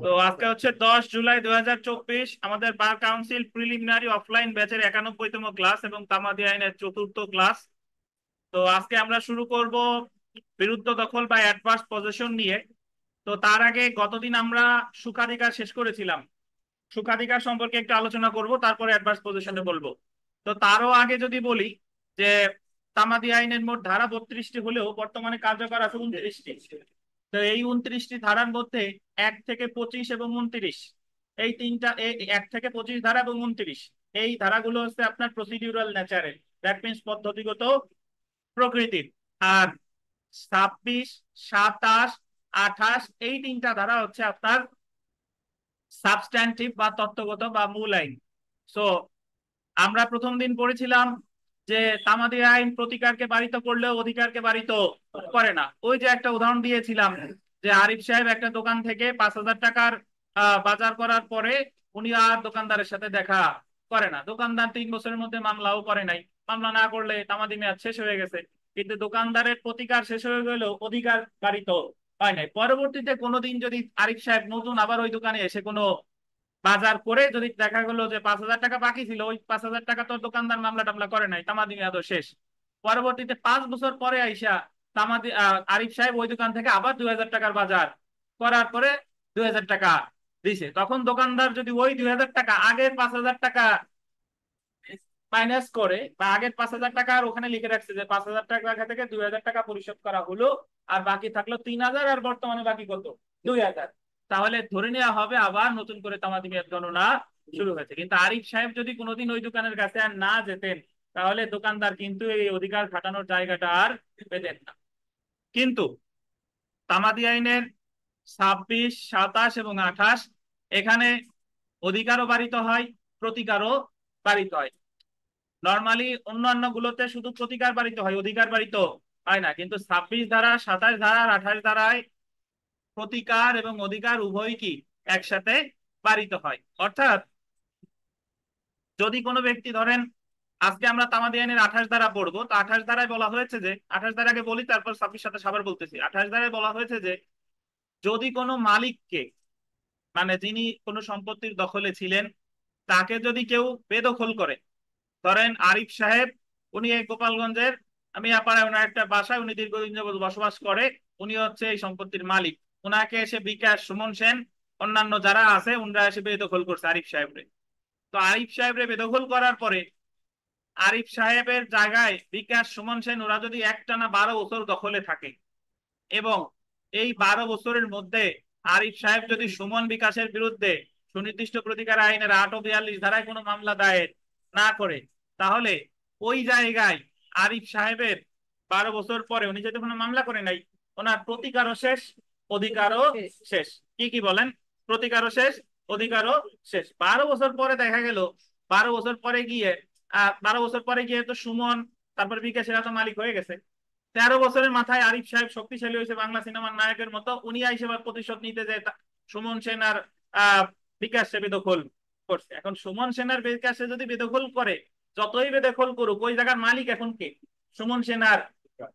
তো আজকে হচ্ছে 10 জুলাই 2024, আমাদের বার কাউন্সিল প্রিলিমিনারি অফলাইন ব্যাচের 91তম ক্লাস এবং তামাদি আইনের চতুর্থ ক্লাস। তো আজকে আমরা শুরু করব বিরুদ্ধ দখল বা অ্যাডভার্স পজেশন নিয়ে। তো তার আগে গতদিন আমরা সুখাধিকার শেষ করেছিলাম। সুখাধিকার সম্পর্কে একটু আলোচনা করব, তারপরে অ্যাডভার্স পজিশনে বলবো। তো তারও আগে যদি বলি যে তামাদি আইনের মোট ধারা 32টি হলেও বর্তমানে কার্যকর আছে 29টি। তো এই 29টি ধারার মধ্যে 1 থেকে 25 এবং 29, এই তিনটা 1 থেকে 25 ধারা এবং 29, এই ধারাগুলো হচ্ছে আপনার প্রসিডিউরাল নেচারের, দ্যাট মিনস পদ্ধতিগত প্রকৃতির। আর 26, 27, 28 এই তিনটা ধারা হচ্ছে আপনার সাবস্ট্যান্টিভ বা তত্ত্বগত বা মূল আইন। সো আমরা প্রথম দিন পড়েছিলাম যে তামাদি আইন প্রতিকারকে বারিত করলেও অধিকারকে বারিত করে না। ওই যে একটা উদাহরণ দিয়েছিলাম যে আরিফ সাহেব একটা দোকান থেকে 5,000 টাকার বাজার করার পরে উনি আর দোকানদারের সাথে দেখা করে না। দোকানদার 3 বছরের মধ্যে মামলাও করে নাই। মামলা না করলে তামাদি মেয়াদ শেষ হয়ে গেছে, কিন্তু দোকানদারের প্রতিকার শেষ হয়ে গেলেও অধিকার বারিত হয় নাই। পরবর্তীতে কোনোদিন যদি আরিফ সাহেব নতুন আবার ওই দোকানে এসে কোনো বাজার করে যদি দেখা গেলো যে 5,000 টাকা বাকি ছিল, ওই 5,000 টাকা তো দোকানদার মামলা টামলা করে নাই, তামাদি মেয়াদও শেষ। পরবর্তীতে 5 বছর পরে আইসা আরিফ সাহেব ওই দোকান থেকে আবার 2,000 টাকার বাজার করার পরে 2,000 টাকা দিছে, তখন দোকানদার যদি ওই 2,000 টাকা আগের 5,000 টাকা মাইনাস করে, বা আগের 5,000 টাকা ওখানে লিখে রাখছে যে 5,000 টাকা থেকে 2,000 টাকা পরিশোধ করা হলো, আর বাকি থাকলো 3,000, আর বর্তমানে বাকি কত 2,000, তাহলে ধরে নেওয়া হবে আবার নতুন করে তামাদি মেয়াদ গণনা শুরু হয়েছে। কিন্তু আরিফ সাহেব যদি কোনোদিন ওই দোকানের কাছে আর না যেতেন, তাহলে দোকানদার কিন্তু এই অধিকার খাটানোর জায়গাটা আর পেতেন না। কিন্তু তামাদি আইনের 26, 27 এবং 28 এখানে অধিকারও বারিত হয়, প্রতিকারও বারিত হয়। নর্মালি অন্যান্য গুলোতে শুধু প্রতিকার বারিত হয়, অধিকার বারিত হয় না, কিন্তু 26 ধারা, 27 ধারা আর 28 ধারায় প্রতিকার এবং অধিকার উভয় কি একসাথে পালিত হয়। অর্থাৎ যদি কোনো ব্যক্তি ধরেন, আজকে আমরা তামাদি আইনের 28 ধারা পড়বো, তো 28 ধারায় বলা হয়েছে যে, 28 ধারাকে বলি তারপর 26, 27 আবার বলতেছি। 28 ধারায় বলা হয়েছে যে যদি কোনো মালিককে, মানে যিনি কোনো সম্পত্তির দখলে ছিলেন, তাকে যদি কেউ বেদখল করে, ধরেন আরিফ সাহেব, উনি এই গোপালগঞ্জের মিয়াপাড়ায় ওনার একটা বাসায় উনি দীর্ঘদিন যাবত বসবাস করে, উনি হচ্ছে এই সম্পত্তির মালিক। ওনাকে এসে বিকাশ, সুমন সেন, অন্যান্য যারা আছে উনরা এসে বেদখল করছে আরিফ সাহেবরে। তো আরিফ সাহেবরে বেদখল করার পরে আরিফ সাহেবের জায়গায় বিকাশ, সুমন সেন ওরা যদি একটানা 12 বছর দখলে থাকে, এবং এই 12 বছরের মধ্যে আরিফ সাহেব যদি সুমন বিকাশের বিরুদ্ধে সুনির্দিষ্ট প্রতিকার আইনের 8 ও 42 ধারায় কোনো মামলা দায়ের না করে, তাহলে ওই জায়গায় আরিফ সাহেবের 12 বছর পরে, উনি যেহেতু কোনো মামলা করে নাই, ওনার প্রতিকারও শেষ, অধিকারও শেষ। কি কি বলেন? প্রতিকারও শেষ, অধিকারও শেষ। 12 বছর পরে দেখা গেল, 12 বছর পরে গিয়ে 12 বছর পরে গিয়ে তো সুমন, তারপর বিকাশের এত মালিক হয়ে গেছে। 13 বছরের মাথায় আরিফ সাহেব শক্তিশালী হয়েছে বাংলা সিনেমার নায়কের মতো, উনি আইসে প্রতিশোধ নিতে যায় সুমন সেন আর বিকাশ সে বেদখল করছে। এখন সুমন সেনার বিকাশে যদি বেদখল করে, যতই বেদখল করুক, ওই জায়গার মালিক এখন কে? সুমন সেন আর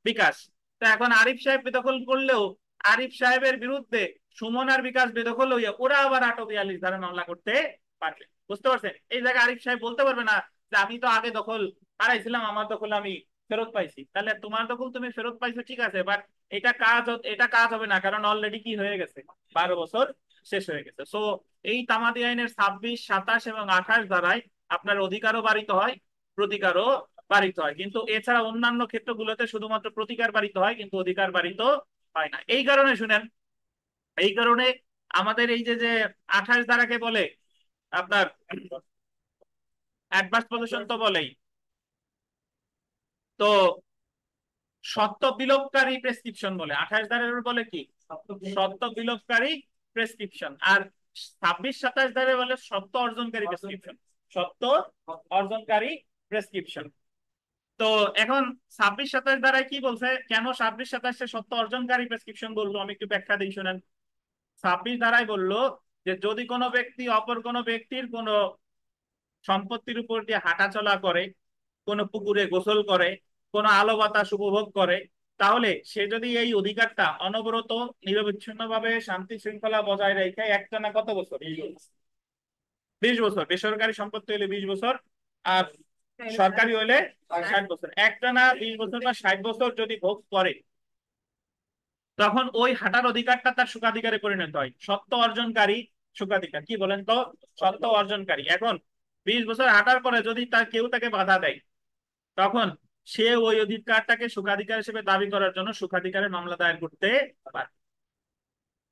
বিকাশ। তো এখন আরিফ সাহেব বেদখল করলেও আরিফ সাহেবের বিরুদ্ধে সুমন আর বিকাশ বেদখল হইয়া ওরা আবার 842 ধারা মামলা করতে পারবে। বুঝতে পারছেন? এই জায়গায় আরিফ সাহেব বলতে পারবে না যে আমি তো আগে দখল হারাইছিলাম, আমার দখল আমি ফেরত পাইছি। তাহলে তোমার দখল তুমি ফেরত পাইছো ঠিক আছে, বাট এটা কাজ হবে না, কারণ অলরেডি কি হয়ে গেছে, 12 বছর শেষ হয়ে গেছে। সো এই তামাদি আইনের 26, 27 এবং 28 ধারায় আপনার অধিকারও বারিত হয়, প্রতিকারও বারিত হয়, কিন্তু এছাড়া অন্যান্য ক্ষেত্রগুলোতে শুধুমাত্র প্রতিকার বারিত হয়, কিন্তু অধিকার বারিত হয় না। এই কারণে শুনেন, এই কারণে আমাদের এই যে যে 28 ধারাকে বলে আপনার অ্যাডভার্স পজিশন তো বলেই। তো সত্য বিলোপকারী প্রেসক্রিপশন বলে, 28 ধারার বলে কি সত্য বিলোপকারী প্রেসক্রিপশন, আর 26, 27 ধারে বলে সত্য অর্জনকারী প্রেসক্রিপশন, সত্য অর্জনকারী প্রেসক্রিপশন। তো এখন 26, 27 ধারায় কি বলছে, কেন 26, 27 সত্য অর্জনকারী প্রেসক্রিপশন বললো, আমি একটু ব্যাখ্যা দিই শুনেন। 26 ধারায় বললো যে যদি কোনো ব্যক্তি অপর কোনো ব্যক্তির কোনো সম্পত্তির উপর দিয়ে হাঁটাচলা করে, কোনো পুকুরে গোসল করে, কোনো আলো বাতাস উপভোগ করে, তাহলে সে যদি এই অধিকারটা অনবরত নিরবিচ্ছিন্নভাবে শান্তি শৃঙ্খলা বজায় রেখে একটানা কত বছর, 20 বছর, বেসরকারি সম্পত্তি হলে 20 বছর, আর সরকারি হলে 60 বছর, একটানা 20 বছর বা 60 বছর যদি ভোগ করে, তখন ওই হাঁটার অধিকারটা তার সুখাধিকারে পরিণত হয়, সত্ত্ব অর্জনকারী সুখাধিকার। কি বলেন তো? সত্ত্ব অর্জনকারী। এখন 20 বছর হাঁটার পরে যদি তার কেউ তাকে বাধা দেয়, তখন সে ওই অধিকারটাকে সুখাধিকার হিসেবে দাবি করার জন্য সুখাধিকারের মামলা দায়ের করতে পারে।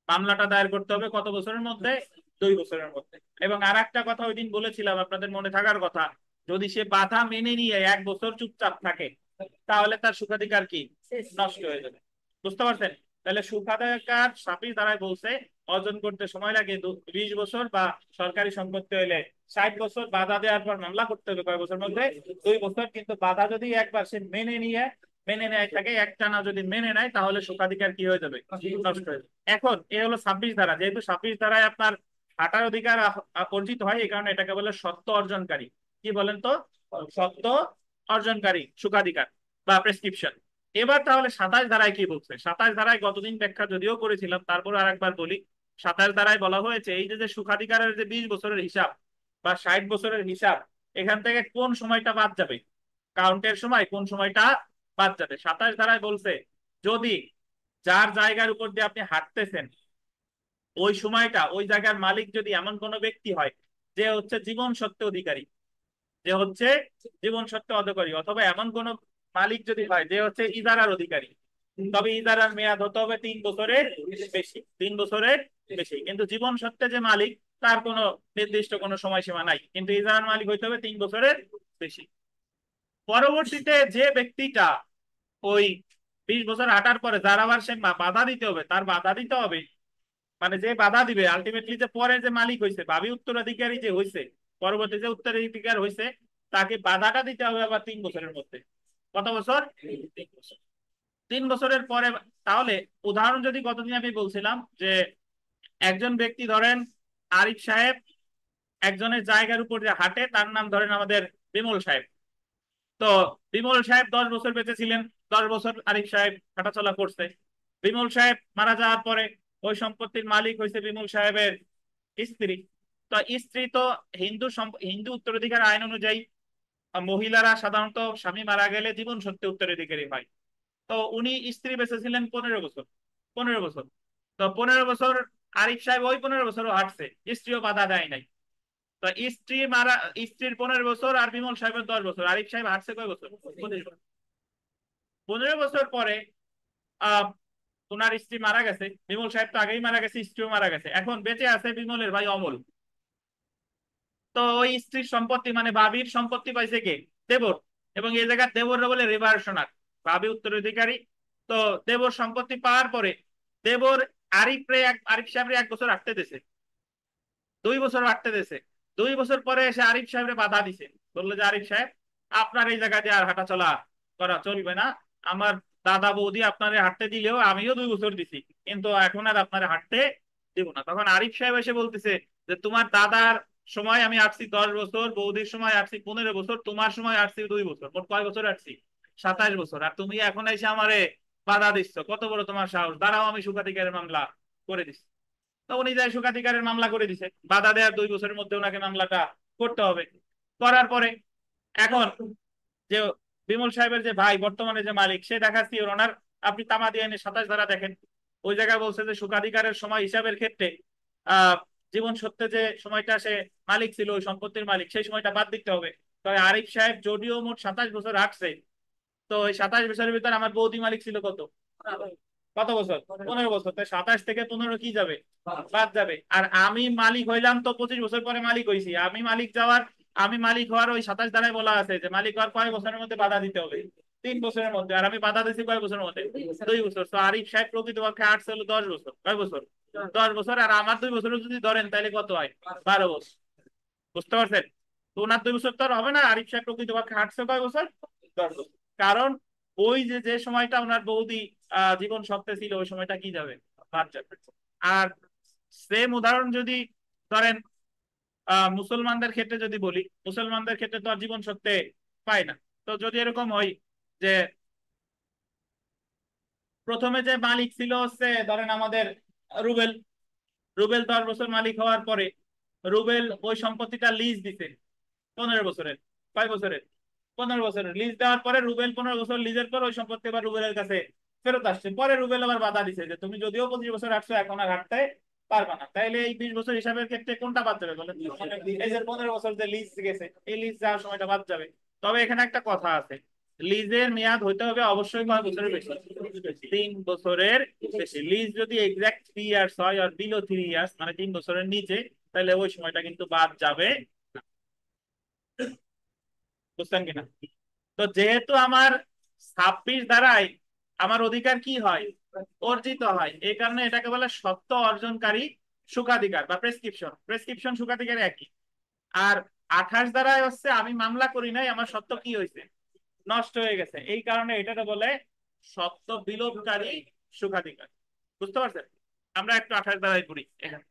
মামলাটা দায়ের করতে হবে কত বছরের মধ্যে? 2 বছরের মধ্যে। এবং আর একটা কথা ওই দিন বলেছিলাম, আপনাদের মনে থাকার কথা, যদি সে বাধা মেনে নিয়ে 1 বছর চুপচাপ থাকে, তাহলে তার সুখাধিকার কি নষ্ট হয়ে যাবে। বুঝতে পারছেন? তাহলে সুখাধিকার সাপিস দ্বারাই বলছে অর্জন করতে সময় লাগে 20 বছর, বা সরকারি সম্পত্তি হইলে 60 বছর। বাধা দেওয়ার পর মামলা করতে হবে কয় বছরের মধ্যে? 2 বছর। কিন্তু বাধা যদি একবার সে মেনে নেয় থাকে, একটানা যদি মেনে নেয়, তাহলে সুখাধিকার কি হয়ে যাবে? নষ্ট হয়ে যাবে। এখন এ হলো 26 ধারা। যেহেতু 26 ধারায় আপনার হাঁটার অধিকার অর্জিত হয়, এই কারণে এটাকে বলে সত্ত্ব অর্জনকারী। কি বলেন তো? সত্ত্ব অর্জনকারী সুখাধিকার বা প্রেসক্রিপশন। এবার তাহলে 27 ধারায় কি বলছে? 27 ধারায় গতদিন ব্যাখ্যা যদিও করেছিলাম, তারপর আরেকবার বলি। 27 ধারায় বলা হয়েছে এই যে সুখাধিকারের যে 20 বছরের হিসাব বা 60 বছরের হিসাব, এখান থেকে কোন সময়টা বাদ যাবে, কাউন্টের সময় কোন সময়টা বাদ যাবে। 27 ধারায় বলছে যদি যার জায়গার উপর দিয়ে আপনি হাঁটতেছেন, ওই সময়টা ওই জায়গার মালিক যদি এমন কোনো ব্যক্তি হয় যে হচ্ছে জীবন সত্ত্বে অধিকারী, যে হচ্ছে জীবন সত্ত্বে অধিকারী, অথবা এমন কোন মালিক যদি হয় যে হচ্ছে ইজারার অধিকারী, তবে ইজারার মেয়াদ হতে হবে 3 বছরের বেশি, 3 বছরের বেশি। কিন্তু জীবন সত্ত্বে যে মালিক, তার কোনো নির্দিষ্ট কোনো সময়সীমা নাই, কিন্তু ইজারার মালিক হইতে হবে 3 বছরের বেশি। পরবর্তীতে যে ব্যক্তিটা ওই 20 বছর হাঁটার পরে যার আবার সে বাধা দিতে হবে, তার বাধা দিতে হবে, মানে যে বাধা দিবে আলটিমেটলি যে পরে যে মালিক হয়েছে, ভাবি উত্তরাধিকারী যে হয়েছে, পরবর্তী যে উত্তরাধিকার হয়েছে, তাকে বাধাটা দিতে হবে আবার 3 বছরের মধ্যে। কত বছর? 3 বছর। 3 বছরের পরে। তাহলে উদাহরণ যদি কতদিন আমি বলছিলাম যে একজন ব্যক্তি ধরেন আরিফ সাহেব একজনের জায়গার উপর যে হাঁটে, তার নাম ধরেন আমাদের বিমল সাহেব। তো বিমল সাহেব 10 বছর বেঁচে ছিলেন, 10 বছর আরিফ সাহেব হাঁটাচলা করছে। বিমল সাহেব মারা যাওয়ার পরে ওই সম্পত্তির মালিক হয়েছে বিমল সাহেবের স্ত্রী। তো স্ত্রী তো হিন্দু উত্তরাধিকার আইন অনুযায়ী মহিলারা সাধারণত স্বামী মারা গেলে জীবন সত্ত্বে উত্তরাধিকারী হয়। তো উনি স্ত্রী বেঁচে ছিলেন 15 বছর। 15 বছর। তো 15 বছর আরিফ সাহেব ওই 15 বছরও হাঁটছে, স্ত্রীও বাধা দেয় নাই। তো স্ত্রীর 15 বছর আর বিমল সাহেবের 10 বছর, আরিফ সাহেব হাঁটছে কয় বছর? 25 বছর। 15 বছর পরে আহ ওনার স্ত্রী মারা গেছে, বিমল সাহেব তো আগেই মারা গেছে, স্ত্রীও মারা গেছে, এখন বেঁচে আছে বিমলের ভাই অমল। তো ওই স্ত্রীর সম্পত্তি মানে ভাবির সম্পত্তি পাইছে কে? দেবর। এবং এই জায়গায় দেবররা বলে রিভার্সনার, ভাবি উত্তরাধিকারী। তো দেবর সম্পত্তি পাওয়ার পরে দেবর আরিফ সাহেবরে 1 বছর রাখতে দিছে, 2 বছর রাখতে দিছে। 2 বছর পরে এসে আরিফ সাহেবরে বাধা দিছে, বললো যে আরিফ সাহেব আপনার এই জায়গা দিয়ে আর হাঁটা চলা করা চলবে না। আমার দাদা বৌদি আপনারে হাঁটতে দিলেও আমিও 2 বছর দিছি, কিন্তু এখন আর আপনারে হাঁটতে দিব না। তখন আরিফ সাহেব এসে বলতেছে যে তোমার দাদার সময় আমি আসছি 10 বছর, বৌদির সময় আসছি 15 বছর, তোমার সময় আসছি 2 বছর, মোট কয় বছর আসছি? 27 বছর। আর তুমি এখন এসে আমারে বাধা দিচ্ছ, কত বড় তোমার সাহস, দাঁড়াও আমি সুখাধিকারের মামলা করে দিচ্ছি। তো উনি যাই সুখাধিকারের মামলা করে দিছে, বাধা দেওয়ার 2 বছরের মধ্যে ওনাকে মামলাটা করতে হবে। করার পরে এখন যে বিমল সাহেবের যে ভাই বর্তমানে যে মালিক, সে দেখাচ্ছি ওনার, আপনি তামাদি আইনের 27 ধারা দেখেন, ওই জায়গায় বলছে যে সুখাধিকারের সময় হিসাবের ক্ষেত্রে আহ জীবন সত্ত্বে যে সময়টা সে মালিক ছিল, ওই সম্পত্তির মালিক, সেই সময়টা বাদ দিতে হবে। তবে আরিফ সাহেব যদিও মোট 27 বছর রাখছে, তো ওই 27 বছরের ভিতরে আমার বৌদি মালিক ছিল কত? কত বছর? 15 বছর। তাই 27 থেকে 15 কি যাবে? বাদ যাবে। আর আমি মালিক হইলাম তো 25 বছর পরে মালিক হয়েছি। আমি মালিক হওয়ার ওই 27 ধারায় বলা আছে যে মালিক হওয়ার কয় বছরের মধ্যে বাধা দিতে হবে? 3 বছরের মধ্যে। আর আমি বাধা দিচ্ছি কয় বছরের মধ্যে? 2 বছর। তো আরিফ সাহেব প্রকৃতপক্ষে আটছে হলো 10 বছর। কয় বছর? 10 বছর। আর আমার 2 বছর যদি ধরেন তাহলে কত হয়? 12 বছর। বুঝতে পারছেন? তো ওনার 2 বছর তো আর হবে না, আরিফ সাহেব প্রকৃতপক্ষে হাঁটছে কয় বছর? 10 বছর। কারণ ওই যে যে সময়টা ওনার বৌদি জীবন সত্ত্বে ছিল, ওই সময়টা কি যাবে? বাদ যাবে। আর সেম উদাহরণ যদি ধরেন মুসলমানদের ক্ষেত্রে যদি বলি, মুসলমানদের ক্ষেত্রে তো আর জীবন সত্ত্বে পায় না। তো যদি এরকম হয় যে প্রথমে যে মালিক ছিল হচ্ছে ধরেন আমাদের রুবেল। রুবেল 10 বছর মালিক হওয়ার পরে রুবেল ওই সম্পত্তিটা লিজ দিছে 15 বছরের। কয় বছরের? 15 বছরের লিজ দেওয়ার পরে রুবেল 15 বছর লিজের পর ওই সম্পত্তি আবার রুবেলের কাছে ফেরত আসছে। পরে রুবেল আবার বাধা দিছে যে তুমি যদিও 25 বছর হাঁটছো এখন আর হাঁটতে পারবা না। তাইলে এই 20 বছর হিসাবের ক্ষেত্রে কোনটা বাদ যাবে বলেন? এই যে 15 বছর যে লিজ গেছে এই লিজ যাওয়ার সময়টা বাদ যাবে। তবে এখানে একটা কথা আছে, লিজের মেয়াদ হইতে হবে অবশ্যই কয় বছরের বেশি? 3 বছরের বেশি। লিজ যদি এক্সাক্ট 3 ইয়ার্স হয় আর বিলো 3 ইয়ার্স মানে 3 বছরের নিচে, তাহলে ওই সময়টা কিন্তু বাদ যাবে। বুঝছেন কিনা? তো যেহেতু আমার 26 দ্বারাই আমার অধিকার কি হয়? অর্জিত হয়। এই কারণে এটাকে বলে সত্য অর্জনকারী সুখাধিকার বা প্রেসক্রিপশন। প্রেসক্রিপশন সুখাধিকার একই। আর 28 দ্বারাই হচ্ছে আমি মামলা করি নাই, আমার সত্য কি হয়েছে? নষ্ট হয়ে গেছে। এই কারণে এটাকে বলে সত্য বিলোপকারী সুখাধিকার। বুঝতে পারছেন? আমরা একটু 28 দ্বারাই পড়ি এখানে।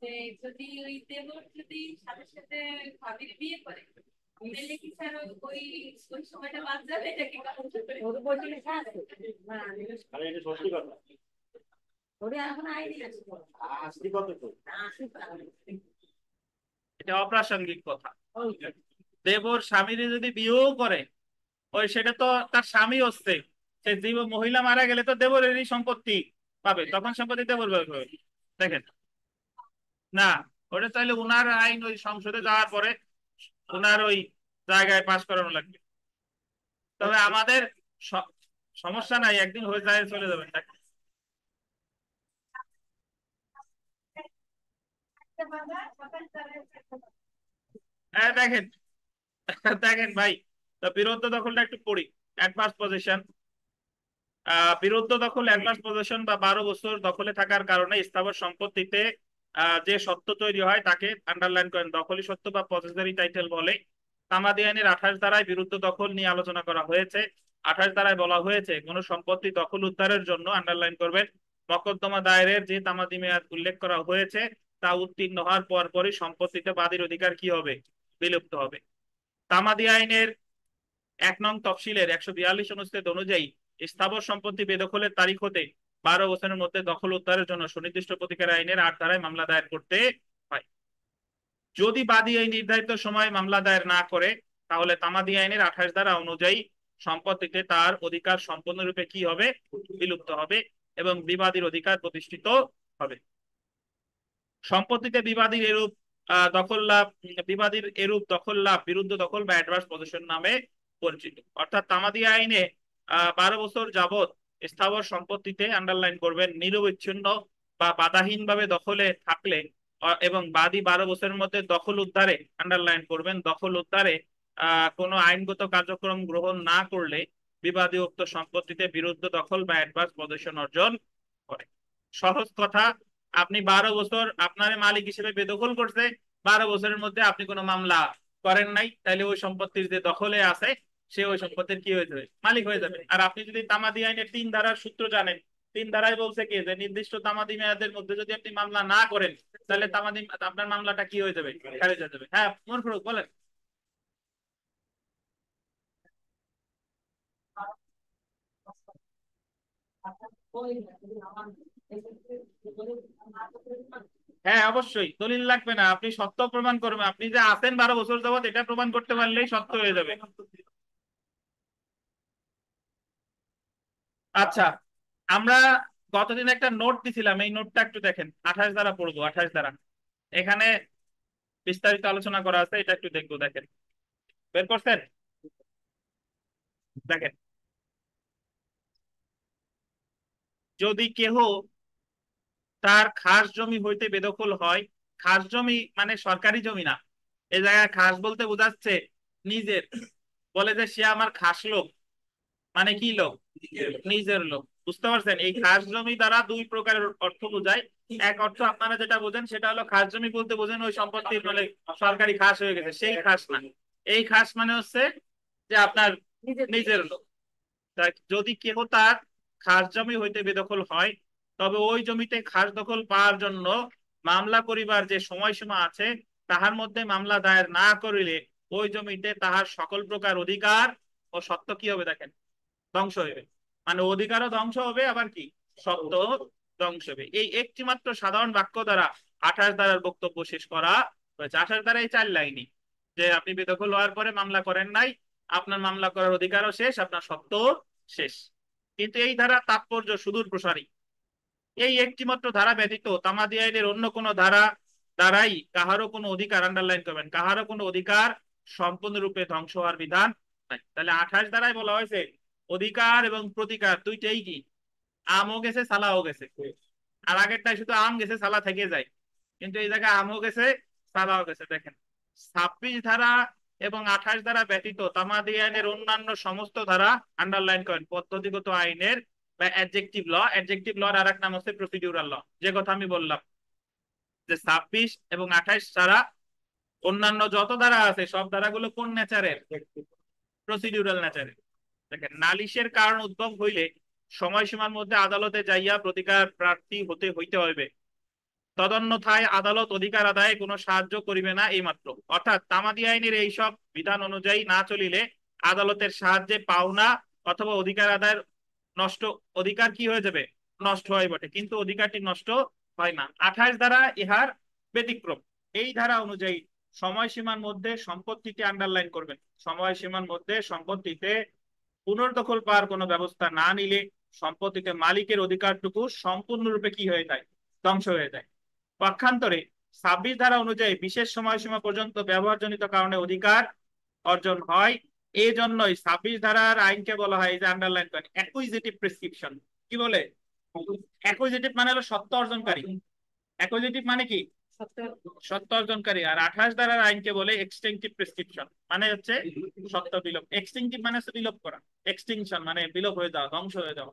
যে যদি ওই দেবর যদি সাথে সাথে ভাবির বিয়ে করে তাহলে কি স্যার ওই ওই সময়টা বাদ যাবে, এটা কি কারণ ওর বইতে লেখা আছে? আরে এটা সত্যি কথা। ওরে এখন আইডি আছে আসলে কত তো আসি এটা অপ্রাসঙ্গিক কথা। দেবর স্বামীরে যদি বিয়েও করে, ওই সেটা তো তার স্বামী হচ্ছে, সে জীব মহিলা মারা গেলে তো দেবরেরই সম্পত্তি পাবে, তখন সম্পত্তি দেবর পাবে। দেখেন না, ওটা তাহলে উনার আইন ওই সংসদে যাওয়ার পরে উনার ওই জায়গায় পাশ করানো লাগবে। তবে আমাদের সমস্যা নাই, একদিন হয়ে যায় চলে যাবে। দেখেন দেখেন ভাই, তো বিরুদ্ধ দখলটা একটু পড়ি। অ্যাডভান্স পজিশন, বিরুদ্ধ দখল অ্যাডভান্স পজিশন বা 12 বছর দখলে থাকার কারণে স্থাবর সম্পত্তিতে যে সত্ত্ব তৈরি হয় তাকে আন্ডারলাইন করেন দখলি সত্ত্ব বা পজেসরি টাইটেল বলে। তামাদি আইনের 28 ধারায় বিরুদ্ধ দখল নিয়ে আলোচনা করা হয়েছে। 28 ধারায় বলা হয়েছে কোন সম্পত্তি দখল উদ্ধারের জন্য আন্ডারলাইন করবেন মকদ্দমা দায়েরের যে তামাদি মেয়াদ উল্লেখ করা হয়েছে তা উত্তীর্ণ হওয়ার পরপরই সম্পত্তিতে বাদীর অধিকার কি হবে? বিলুপ্ত হবে। তামাদি আইনের 1 নং তফসিলের 142 অনুচ্ছেদ অনুযায়ী স্থাবর সম্পত্তি বেদখলের তারিখ হতে 12 বছরের মধ্যে দখল উদ্ধারের জন্য সুনির্দিষ্ট প্রতিকার আইনের 8 ধারায় মামলা দায়ের করতে হয়। যদি বাদী এই নির্ধারিত সময় মামলা দায়ের না করে, তাহলে তামাদি আইনের 28 ধারা অনুযায়ী সম্পত্তিতে তার অধিকার সম্পূর্ণরূপে কি হবে? বিলুপ্ত হবে এবং বিবাদীর অধিকার প্রতিষ্ঠিত হবে। সম্পত্তিতে বিবাদীর এরূপ দখল লাভ, বিবাদীর এরূপ দখল লাভ বিরুদ্ধ দখল বা অ্যাডভান্স পজিশন নামে পরিচিত। অর্থাৎ তামাদি আইনে 12 বছর যাবত স্থাবর সম্পত্তিতে আন্ডারলাইন করবেন নিরবচ্ছিন্ন বা বাধাহীন ভাবে দখলে থাকলে এবং বাদী 12 বছরের মধ্যে দখল উদ্ধারে আন্ডারলাইন করবেন দখল উদ্ধারে কোনো আইনগত কার্যক্রম গ্রহণ না করলে বিবাদী উক্ত সম্পত্তিতে বিরুদ্ধ দখল বা অ্যাডভান্স পজিশন অর্জন করে। সহজ কথা, আপনি 12 বছর আপনার মালিক হিসেবে বেদখল করছে, 12 বছরের মধ্যে আপনি কোনো মামলা করেন নাই, তাহলে ওই সম্পত্তির যে দখলে আছে সে ওই সম্পত্তির কি হয়ে যাবে? মালিক হয়ে যাবে। আর আপনি যদি তামাদি আইনের 3 ধারার সূত্র জানেন, 3 ধারায় বলছে কি যে নির্দিষ্ট তামাদি মেয়াদের মধ্যে যদি আপনি মামলা না করেন তাহলে তামাদি আপনার মামলাটা কি হয়ে যাবে? খারিজ হয়ে যাবে। হ্যাঁ মন ফুরুক বলেন। হ্যাঁ অবশ্যই দলিল লাগবে না, আপনি সত্য প্রমাণ করবেন, আপনি যে আছেন 12 বছর যাবত এটা প্রমাণ করতে পারলেই সত্য হয়ে যাবে। আচ্ছা, আমরা গতদিন একটা নোট দিছিলাম, এই নোটটা একটু দেখেন। 28 ধারা পড়বো, 28 ধারা এখানে বিস্তারিত আলোচনা করা আছে, এটা একটু দেখবো। দেখেন, বের করছেন? দেখেন, যদি কেহ তার খাস জমি হইতে বেদখল হয়, খাস জমি মানে সরকারি জমি না, এই জায়গায় খাস বলতে বোঝাচ্ছে নিজের, বলে যে সে আমার খাস লোক, মানে কি লোক? নিজের লোক। বুঝতে পারছেন? এই খাস জমি দ্বারা 2 প্রকারের অর্থ বোঝায়। এক অর্থ আপনারা যেটা বোঝেন সেটা হলো খাস জমি বলতে বোঝেন ওই সম্পত্তির মানে সরকারি খাস হয়ে গেছে, সেই খাস না। এই খাস মানে হচ্ছে যে আপনার নিজের লোক। তা যদি কেহ তার খাস জমি হইতে বেদখল হয়, তবে ওই জমিতে খাস দখল পাওয়ার জন্য মামলা করিবার যে সময়সীমা আছে তাহার মধ্যে মামলা দায়ের না করিলে ওই জমিতে তাহার সকল প্রকার অধিকার ও সত্ত্ব কি হবে দেখেন, ধ্বংস হবে। মানে অধিকারও ধ্বংস হবে, আবার কি সত্ত্ব ধ্বংস হবে। এই একটি মাত্র সাধারণ বাক্য দ্বারা 28 ধারার বক্তব্য শেষ করা হয়েছে। 28 ধারা এই 4 লাইনই, যে আপনি বেদখল হওয়ার পরে মামলা করেন নাই, আপনার মামলা করার অধিকারও শেষ, আপনার সত্ত্ব শেষ। কিন্তু এই ধারা তাৎপর্য সুদূর প্রসারী। এই একটি মাত্র ধারা ব্যতীত তামাদি আইনের অন্য কোনো ধারা দ্বারাই কাহারও কোনো অধিকার, আন্ডারলাইন করবেন, কাহারও কোনো অধিকার সম্পূর্ণরূপে ধ্বংস হওয়ার বিধান নাই। তাহলে 28 ধারায় বলা হয়েছে অধিকার এবং প্রতিকার দুইটাই কি, আমও গেছে সালাও গেছে। আর আগেরটাই শুধু আম গেছে সালা থেকে যায়, কিন্তু এই জায়গায় আমও গেছে সালাও গেছে। দেখেন 26 ধারা এবং 28 ধারা ব্যতীত তামাদি আইনের অন্যান্য সমস্ত ধারা, আন্ডারলাইন করেন, পদ্ধতিগত আইনের বা অ্যাডজেক্টিভ ল। অ্যাডজেক্টিভ ল আর এক নাম হচ্ছে প্রসিডিউরাল ল। যে কথা আমি বললাম যে 26 এবং 28 ছাড়া অন্যান্য যত ধারা আছে সব ধারাগুলো কোন নেচারের, প্রসিডিউরাল নেচারের। দেখেন নালিশের কারণ উদ্ভব হইলে সময়সীমার মধ্যে আদালতে যাইয়া প্রতিকার প্রার্থী হইতে হইবে, তদন্যথায় আদালত অধিকার আদায়ে কোনো সাহায্য করিবে না এইমাত্র। অর্থাৎ তামাদি আইনের এইসব বিধান অনুযায়ী না চলিলে আদালতের সাহায্যে পাওনা অথবা অধিকার আদায়ের নষ্ট, অধিকার কি হয়ে যাবে, নষ্ট হয় বটে, কিন্তু অধিকারটি নষ্ট হয় না। 28 ধারা ইহার ব্যতিক্রম। এই ধারা অনুযায়ী সময়সীমার মধ্যে সম্পত্তিতে, আন্ডারলাইন করবেন, সময়সীমার মধ্যে সম্পত্তিতে পুনর্দখল পাওয়ার কোনো ব্যবস্থা না নিলে সম্পত্তিতে মালিকের অধিকারটুকু সম্পূর্ণরূপে কি হয়ে যায়, ধ্বংস হয়ে যায়। পক্ষান্তরে 26 ধারা অনুযায়ী বিশেষ সময়সীমা পর্যন্ত ব্যবহারজনিত কারণে অধিকার অর্জন হয়। এই জন্যই 26 ধারার আইনকে বলা হয়, এই যে আন্ডারলাইন করেন, অ্যাকুইজিটিভ প্রেসক্রিপশন। কি বলে? অ্যাকুইজিটিভ মানে হলো সত্ত্ব অর্জনকারী। অ্যাকুইজিটিভ মানে কি, সত্ত্ব অর্জনকারী। আর 28 ধারার আইনকে বলে এক্সটিংটিভ প্রেসক্রিপশন, মানে হচ্ছে সত্ত্ব বিলোপ। এক্সটিংটিভ মানে হচ্ছে বিলোপ করা, এক্সটিংশন মানে বিলোপ হয়ে যাওয়া, ধ্বংস হয়ে যাওয়া।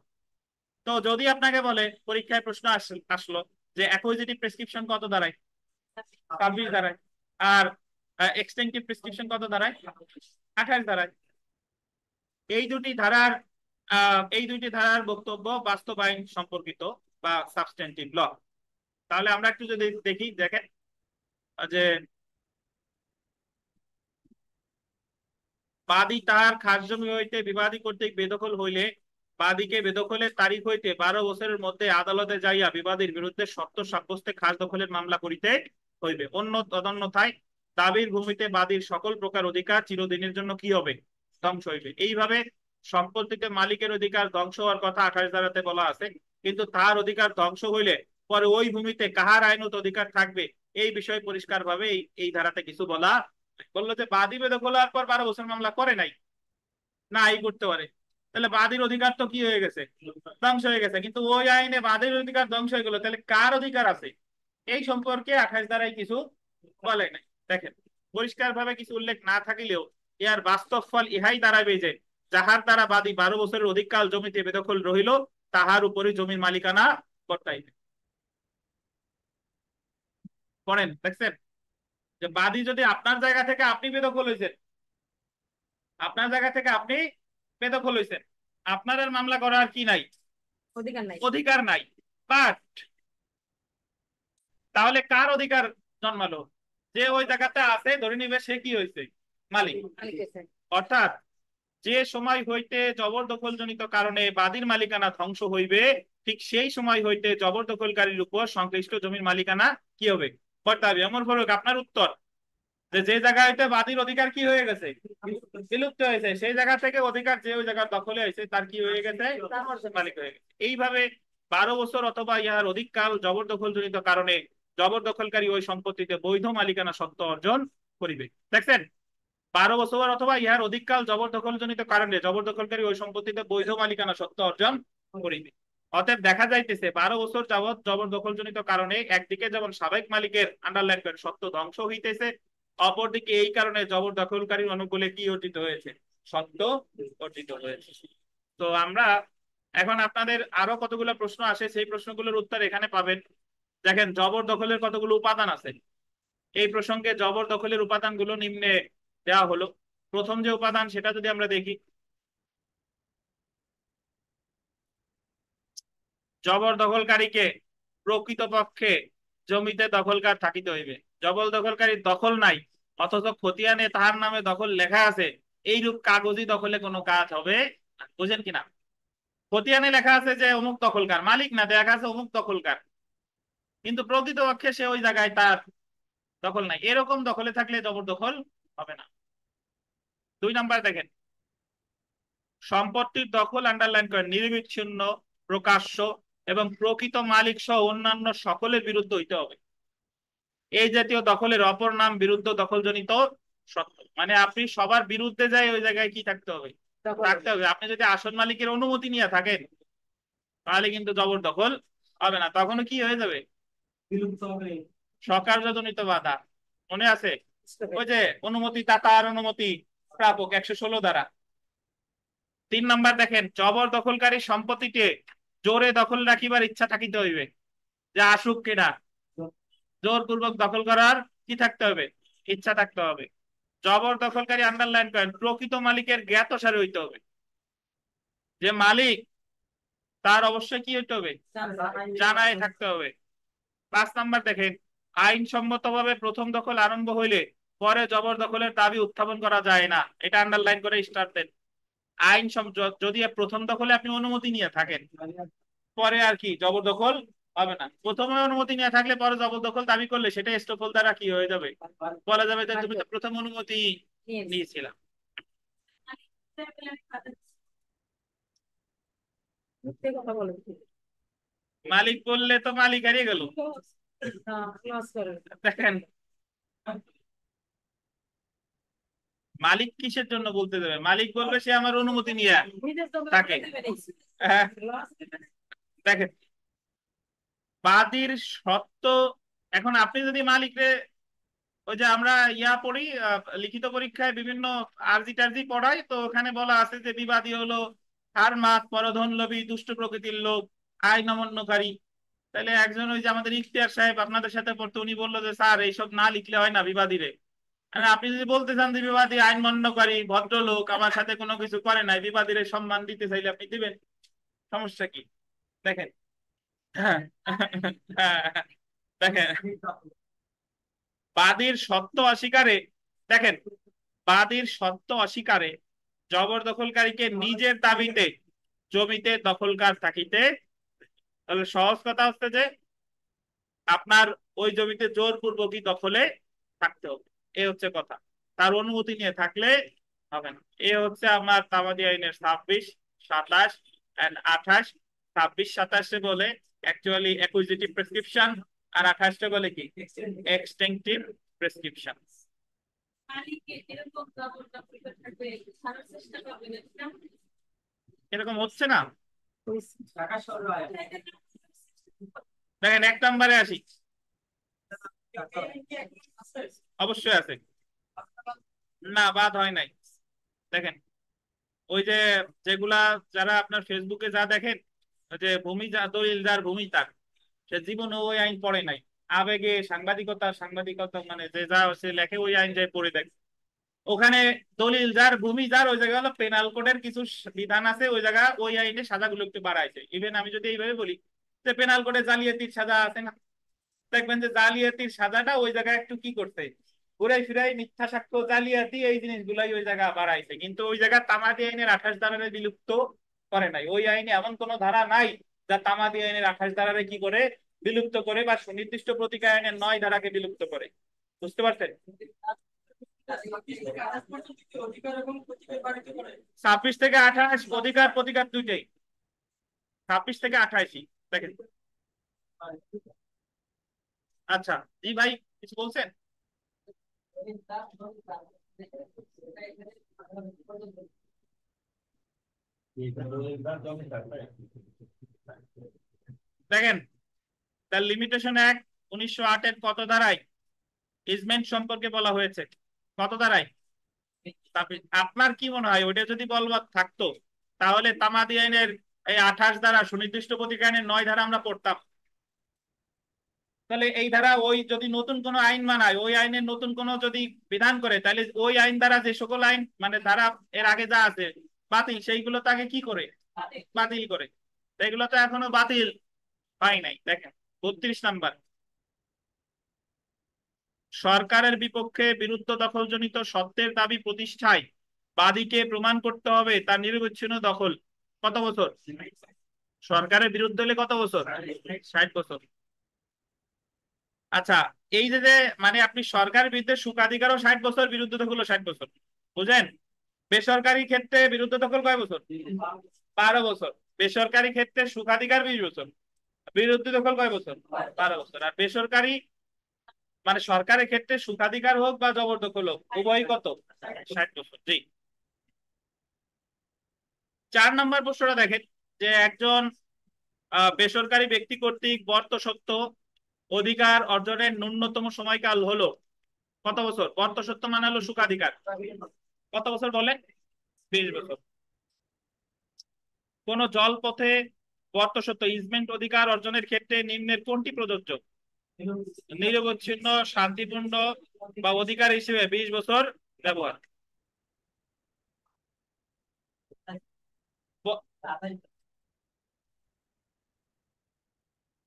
তো যদি আপনাকে বলে পরীক্ষায় প্রশ্ন আসলো যে অ্যাকুইজিটিভ প্রেসক্রিপশন কত দাঁড়ায়, 26 দাঁড়ায়, আর এক্সটেনটিভ প্রেসক্রিপশন কত দাঁড়ায়, 28 দাঁড়ায়। এই দুটি ধারার বক্তব্য বাস্তবায়ন সম্পর্কিত বা সাবস্টেন্টিভ ল। তাহলে আমরা একটু যদি দেখি, দেখেন যে বাদী তাহার খাস জমি হইতে বিবাদী কর্তৃক বেদখল হইলে বাদীকে বেদখলের তারিখ হইতে 12 বছরের মধ্যে আদালতে যাইয়া বিবাদীর বিরুদ্ধে সত্য সাব্যস্তে খাস দখলের মামলা করিতে হইবে। তদন্যথায় দাবির ভূমিতে বাদীর সকল প্রকার অধিকার চিরদিনের জন্য কি হবে, ধ্বংস হইবে। এইভাবে সম্পত্তিতে মালিকের অধিকার ধ্বংস হওয়ার কথা 28 ধারাতে বলা আছে, কিন্তু তার অধিকার ধ্বংস হইলে পরে ওই ভূমিতে কাহার আইনত অধিকার থাকবে এই বিষয়ে পরিষ্কার ভাবে এই ধারাতে কিছু বলা। বললো যে বাদী বেদখল হওয়ার পর 12 বছর মামলা করে নাই, না এই করতে পারে, তাহলে বাদীর অধিকার তো কি হয়ে গেছে, ধ্বংস হয়ে গেছে। কিন্তু ওই আইনে বাদীর অধিকার ধ্বংস হয়ে গেল, তাহলে কার অধিকার আছে এই সম্পর্কে 28 ধারায় কিছু বলে নাই। দেখেন পরিষ্কার ভাবে কিছু উল্লেখ না থাকিলেও ইহার বাস্তব ফল ইহাই দাঁড়াবে যে যাহার দ্বারা বাদী 12 বছরের অধিককাল জমিতে বেদখল রহিল তাহার উপরে জমির মালিকানা বর্তাইবে। পড়েন, দেখছেন যে বাদী যদি আপনার জায়গা থেকে আপনি বেদখল হয়েছেন, আপনার জায়গা থেকে আপনি বেদখল হয়েছেন, আপনার আর মামলা করার কি নাই, অধিকার নাই, অধিকার নাই। বাট তাহলে কার অধিকার জন্মালো, যে ওই জায়গাতে আছে ধরে নিবে সে কি হয়েছে, মালিক। অর্থাৎ যে সময় হইতে জবরদখল জনিত কারণে বাদীর মালিকানা ধ্বংস হইবে ঠিক সেই সময় হইতে জবরদখলকারীর উপর সংশ্লিষ্ট জমির মালিকানা কি হবে, বর্তাবে। অমর ফারুক আপনার উত্তর, যে যে জায়গা হইতে বাদীর অধিকার কি হয়ে গেছে, বিলুপ্ত হয়েছে, সেই জায়গা থেকে অধিকার যে ওই জায়গার দখলে হয়েছে তার কি হয়ে গেছে, মালিক হয়ে গেছে। এইভাবে 12 বছর অথবা ইহার অধিককাল জবরদখল জনিত কারণে জবরদখলকারী ওই সম্পত্তিতে বৈধ মালিকানা সত্ত্ব অর্জন করিবে। দেখছেন 12 বছর অথবা ইহার অধিককাল জবরদখল জনিত কারণে জবরদখলকারী ওই সম্পত্তিতে বৈধ মালিকানা সত্ত্ব অর্জন করিবে। অতএব দেখা যাইতেছে 12 বছর যাবৎ জবরদখল জনিত কারণে একদিকে যেমন সাবেক মালিকের আন্ডারলাইন করে সত্ত্ব ধ্বংস হইতেছে, অপরদিকে এই কারণে জবরদখলকারীর অনুকূলে কি অর্জিত হয়েছে, সত্ত্ব অর্জিত হয়েছে। তো আমরা এখন আপনাদের আরো কতগুলো প্রশ্ন আসে, সেই প্রশ্নগুলোর উত্তর এখানে পাবেন। দেখেন জবরদখলের কতগুলো উপাদান আছে, এই প্রসঙ্গে জবরদখলের উপাদানগুলো নিম্নে দেওয়া হলো। প্রথম যে উপাদান সেটা যদি আমরা দেখি, জবরদখলকারীকে প্রকৃতপক্ষে জমিতে দখলকার থাকিতে হইবে। জবরদখলকারীর দখল নাই অথচ খতিয়ানে তাহার নামে দখল লেখা আছে, এইরূপ কাগজি দখলে কোনো কাজ হবে না। বুঝেন কিনা? খতিয়ানে লেখা আছে যে অমুক দখলকার, মালিক না, দেখা আছে অমুক দখলকার, কিন্তু প্রকৃতপক্ষে সে ওই জায়গায় তার দখল নাই। এরকম দখলে থাকলে জবরদখল হবে না। 2 নাম্বার দেখেন, সম্পত্তির দখল আন্ডারলাইন করেন নিরবিচ্ছিন্ন, প্রকাশ্য এবং প্রকৃত মালিক সহ অন্যান্য সকলের বিরুদ্ধে হইতে হবে। এই জাতীয় দখলের অপর নাম বিরুদ্ধ দখলজনিত সত্ত্ব। মানে আপনি সবার বিরুদ্ধে যাই ওই জায়গায় কি থাকতে হবে? থাকতে হবে। আপনি যদি আসল মালিকের অনুমতি নিয়ে থাকেন তাহলে কিন্তু জবরদখল হবে না, তখন কি হয়ে যাবে? বিলুপ্ত হবে। সকার্যজনিত বাধা মনে আছে? ওই যে অনুমতি দাতা আর অনুমতি প্রাপক 116 দ্বারা। 3 নাম্বার দেখেন, জবরদখলকারী সম্পত্তিতে জোরে দখল রাখিবার ইচ্ছা থাকিতে হইবে। যে আসুক কেডা, জোরপূর্বক দখল করার কি থাকতে হবে? ইচ্ছা থাকতে হবে। জবরদখলকারী আন্ডারলাইন করেন প্রকৃত মালিকের জ্ঞাতসারে হইতে হবে। যে মালিক তার অবশ্যই কি হইতে হবে? জানায় থাকতে হবে। 5 নাম্বার দেখেন, আইনসম্মতভাবে প্রথম দখল আরম্ভ হইলে পরে জবরদখলের দাবি উত্থাপন করা যায় না। এটা আন্ডারলাইন করে স্টার দেন। যদি প্রথম দখলে আপনি অনুমতি নিয়ে থাকেন পরে আর কি জবরদখল হবে না। প্রথমে অনুমতি নিয়ে থাকলে পরে জবরদখল দাবি করলে সেটা এস্টপল দ্বারা কি হয়ে যাবে? বলা যাবে যে তুমি তো প্রথম অনুমতি নিয়েছিলা। মালিক বললে তো মালিক হারিয়ে গেল। দেখেন মালিক কিসের জন্য বলতে দেবে? মালিক বলবে সে আমার অনুমতি নিয়ে থাকে। হ্যাঁ, দেখেন বাদীর সত্য। এখন আপনি যদি মালিকরে, ওই যে আমরা পড়ি লিখিত পরীক্ষায় বিভিন্ন আরজি টারজি পড়াই, তো ওখানে বলা আছে যে বিবাদী হলো হারমাত, পরধন লোভী, দুষ্ট প্রকৃতির লোক, আইন অমান্যকারী। তাহলে একজন ওই যে আমাদের ইখতিয়ার সাহেব আপনাদের সাথে পড়তো, উনি বললো যে স্যার এইসব না লিখলে হয় না বিবাদী রে। আর আপনি যদি বলতে চান যে বিবাদী আইন মান্যকারী ভদ্রলোক, আমার সাথে কোনো কিছু করে নাই, বিবাদীর সম্মান দিতে চাইলে আপনি দিবেন, সমস্যা কি? দেখেন হ্যাঁ, দেখেন বাদীর সত্য অস্বীকারে, দেখেন বাদীর সত্য অস্বীকারে জবরদখলকারীকে নিজের দাবিতে জমিতে দখলকার থাকিতে। তাহলে সহজ কথা হচ্ছে যে আপনার ওই জমিতে জোরপূর্বকই দখলে থাকতে হবে। এ হচ্ছে কথা। তার অনুমতি নিয়ে থাকলে হবে না। এ হচ্ছে আমার তামাদি আইনের 26, 27 এন্ড 28। 26, 27 বলে অ্যাকচুয়ালি অ্যাকুইজিটিভ প্রেসক্রিপশন, আর 28 বলে কি? এক্সটেনটিভ প্রেসক্রিপশন। এরকম হচ্ছে না। দেখেন 1 নম্বরে আসি। অবশ্যই আছে। না, বাদ হয় নাই। দেখেন ওই যে যেগুলা, যারা আপনার ফেসবুকে যা দেখেন, ওই যে ভূমি যা দলিল যার ভূমি তার, সে জীবনে ওই আইন পড়ে নাই। আবেগে সাংবাদিকতা সাংবাদিকতা মানে যে যা সে লেখে ওই আইন যাই পড়ে দেখ। ওখানে দলিল যার ভূমি যার, ওই জায়গায় হলো পেনাল কোডের কিছু বিধান আছে, ওই জায়গা ওই আইনে সাজাগুলো একটু বাড়াইছে। ইভেন আমি যদি এইভাবে বলি যে পেনাল কোডে জালিয়াতির সাজা আছে না, দেখবেন যে জালিয়াতির সাজাটা ওই জায়গায় একটু কি করতে, ঘুরাই ফিরাই মিথ্যা সাক্ষ্য জালিয়াতি এই জিনিসগুলাই ওই জায়গা বাড়াইছে। কিন্তু ওই জায়গা তামাদি আইনের 28 ধারারে বিলুপ্ত করে নাই। ওই আইনে এমন কোন ধারা নাই যা তামাদি আইনের 28 ধারারে কি করে বিলুপ্ত করে, বা সুনির্দিষ্ট প্রতিকার আইনের 9 ধারাকে বিলুপ্ত করে। বুঝতে পারছেন? 26 থেকে 28 অধিকার প্রতিকার দুইটাই। 26 থেকে 28 দেখেন। আচ্ছা, জি ভাই কিছু বলছেন? দেখেন তার লিমিটেশন অ্যাক্ট 1908 এর কত ধারায় ইজমেন্ট সম্পর্কে বলা হয়েছে? কত ধারায়? আপনার কি মনে হয় ওইটা যদি বলবৎ থাকতো তাহলে তামাদি আইনের এই 28 ধারা, সুনির্দিষ্ট প্রতিকার আইনের 9 ধারা আমরা পড়তাম? তাহলে এই ধারা ওই যদি নতুন কোন আইন বানায়, ওই আইনের নতুন কোন যদি বিধান করে, তাহলে ওই আইন দ্বারা যে সকল আইন মানে ধারা এর আগে যা আছে বাতিল, সেইগুলো তাকে কি করে? বাতিল করে। এগুলো তো এখনো বাতিল হয় নাই। দেখেন 32 নাম্বার, সরকারের বিপক্ষে বিরুদ্ধ দখলজনিত সত্ত্বের দাবি প্রতিষ্ঠায় বাদীকে প্রমাণ করতে হবে তার নিরবচ্ছিন্ন দখল কত বছর? সরকারের বিরুদ্ধে হলে কত বছর? 60 বছর। আচ্ছা, এই যে যে মানে আপনি সরকারের বিরুদ্ধে সুকাধিকারও 60 বছর, বিরুদ্ধে দখলও 60 বছর, বুঝেন? বেসরকারি ক্ষেত্রে বিরুদ্ধে দখল কয় বছর? 12 বছর। বেসরকারি ক্ষেত্রে সুখাধিকার 20 বছর, বিরুদ্ধে দখল কয় বছর? 12 বছর। আর বেসরকারি মানে সরকারের ক্ষেত্রে সুখাধিকার হোক বা জবরদখল হোক উভয়ই কত? 60 বছর। জি। 4 নম্বর প্রশ্নটা দেখেন, যে একজন বেসরকারি ব্যক্তি কর্তৃক বর্তসত্ত্ব অধিকার অর্জনের ন্যূনতম সময়কাল হলো কত বছর? বর্তসত্ত্ব মানে হলো সুখাধিকার, কত বছর বলেন? 20 বছর। কোন জলপথে বর্তসত্ত্ব ইজমেন্ট অধিকার অর্জনের ক্ষেত্রে নিম্নের কোনটি প্রযোজ্য? নিরবচ্ছিন্ন, শান্তিপূর্ণ বা অধিকার হিসেবে 20 বছর ব্যবহার। ব-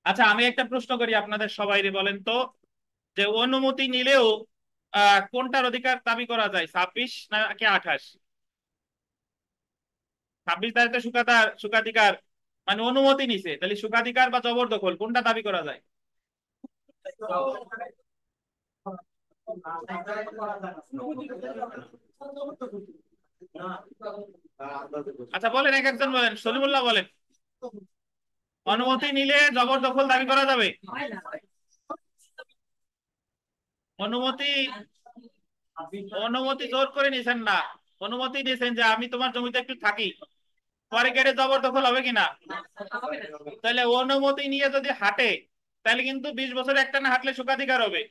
আচ্ছা, আমি একটা প্রশ্ন করি আপনাদের সবাইরে, বলেন তো, যে অনুমতি নিলেও কোনটার অধিকার দাবি করা যায়, 26 নাকি 28? 26 তারিখে সুখাধিকার মানে অনুমতি নিছে, তাহলে সুখাধিকার বা জবরদখল কোনটা দাবি করা যায়? আচ্ছা বলেন, এক একজন বলেন, সলিমুল্লাহ বলেন। অনুমতি নিলে জবরদখল দাবি করা যাবে? অনুমতি, অনুমতি জোর করে নিছেন না, অনুমতি দিয়েছেন যে আমি তোমার জমিতে একটু থাকি, পরে কেটে জবরদখল হবে কিনা? তাহলে অনুমতি নিয়ে যদি হাঁটে তাহলে কিন্তু 20 বছর একটানা হাঁটলে সুখাধিকার হবে,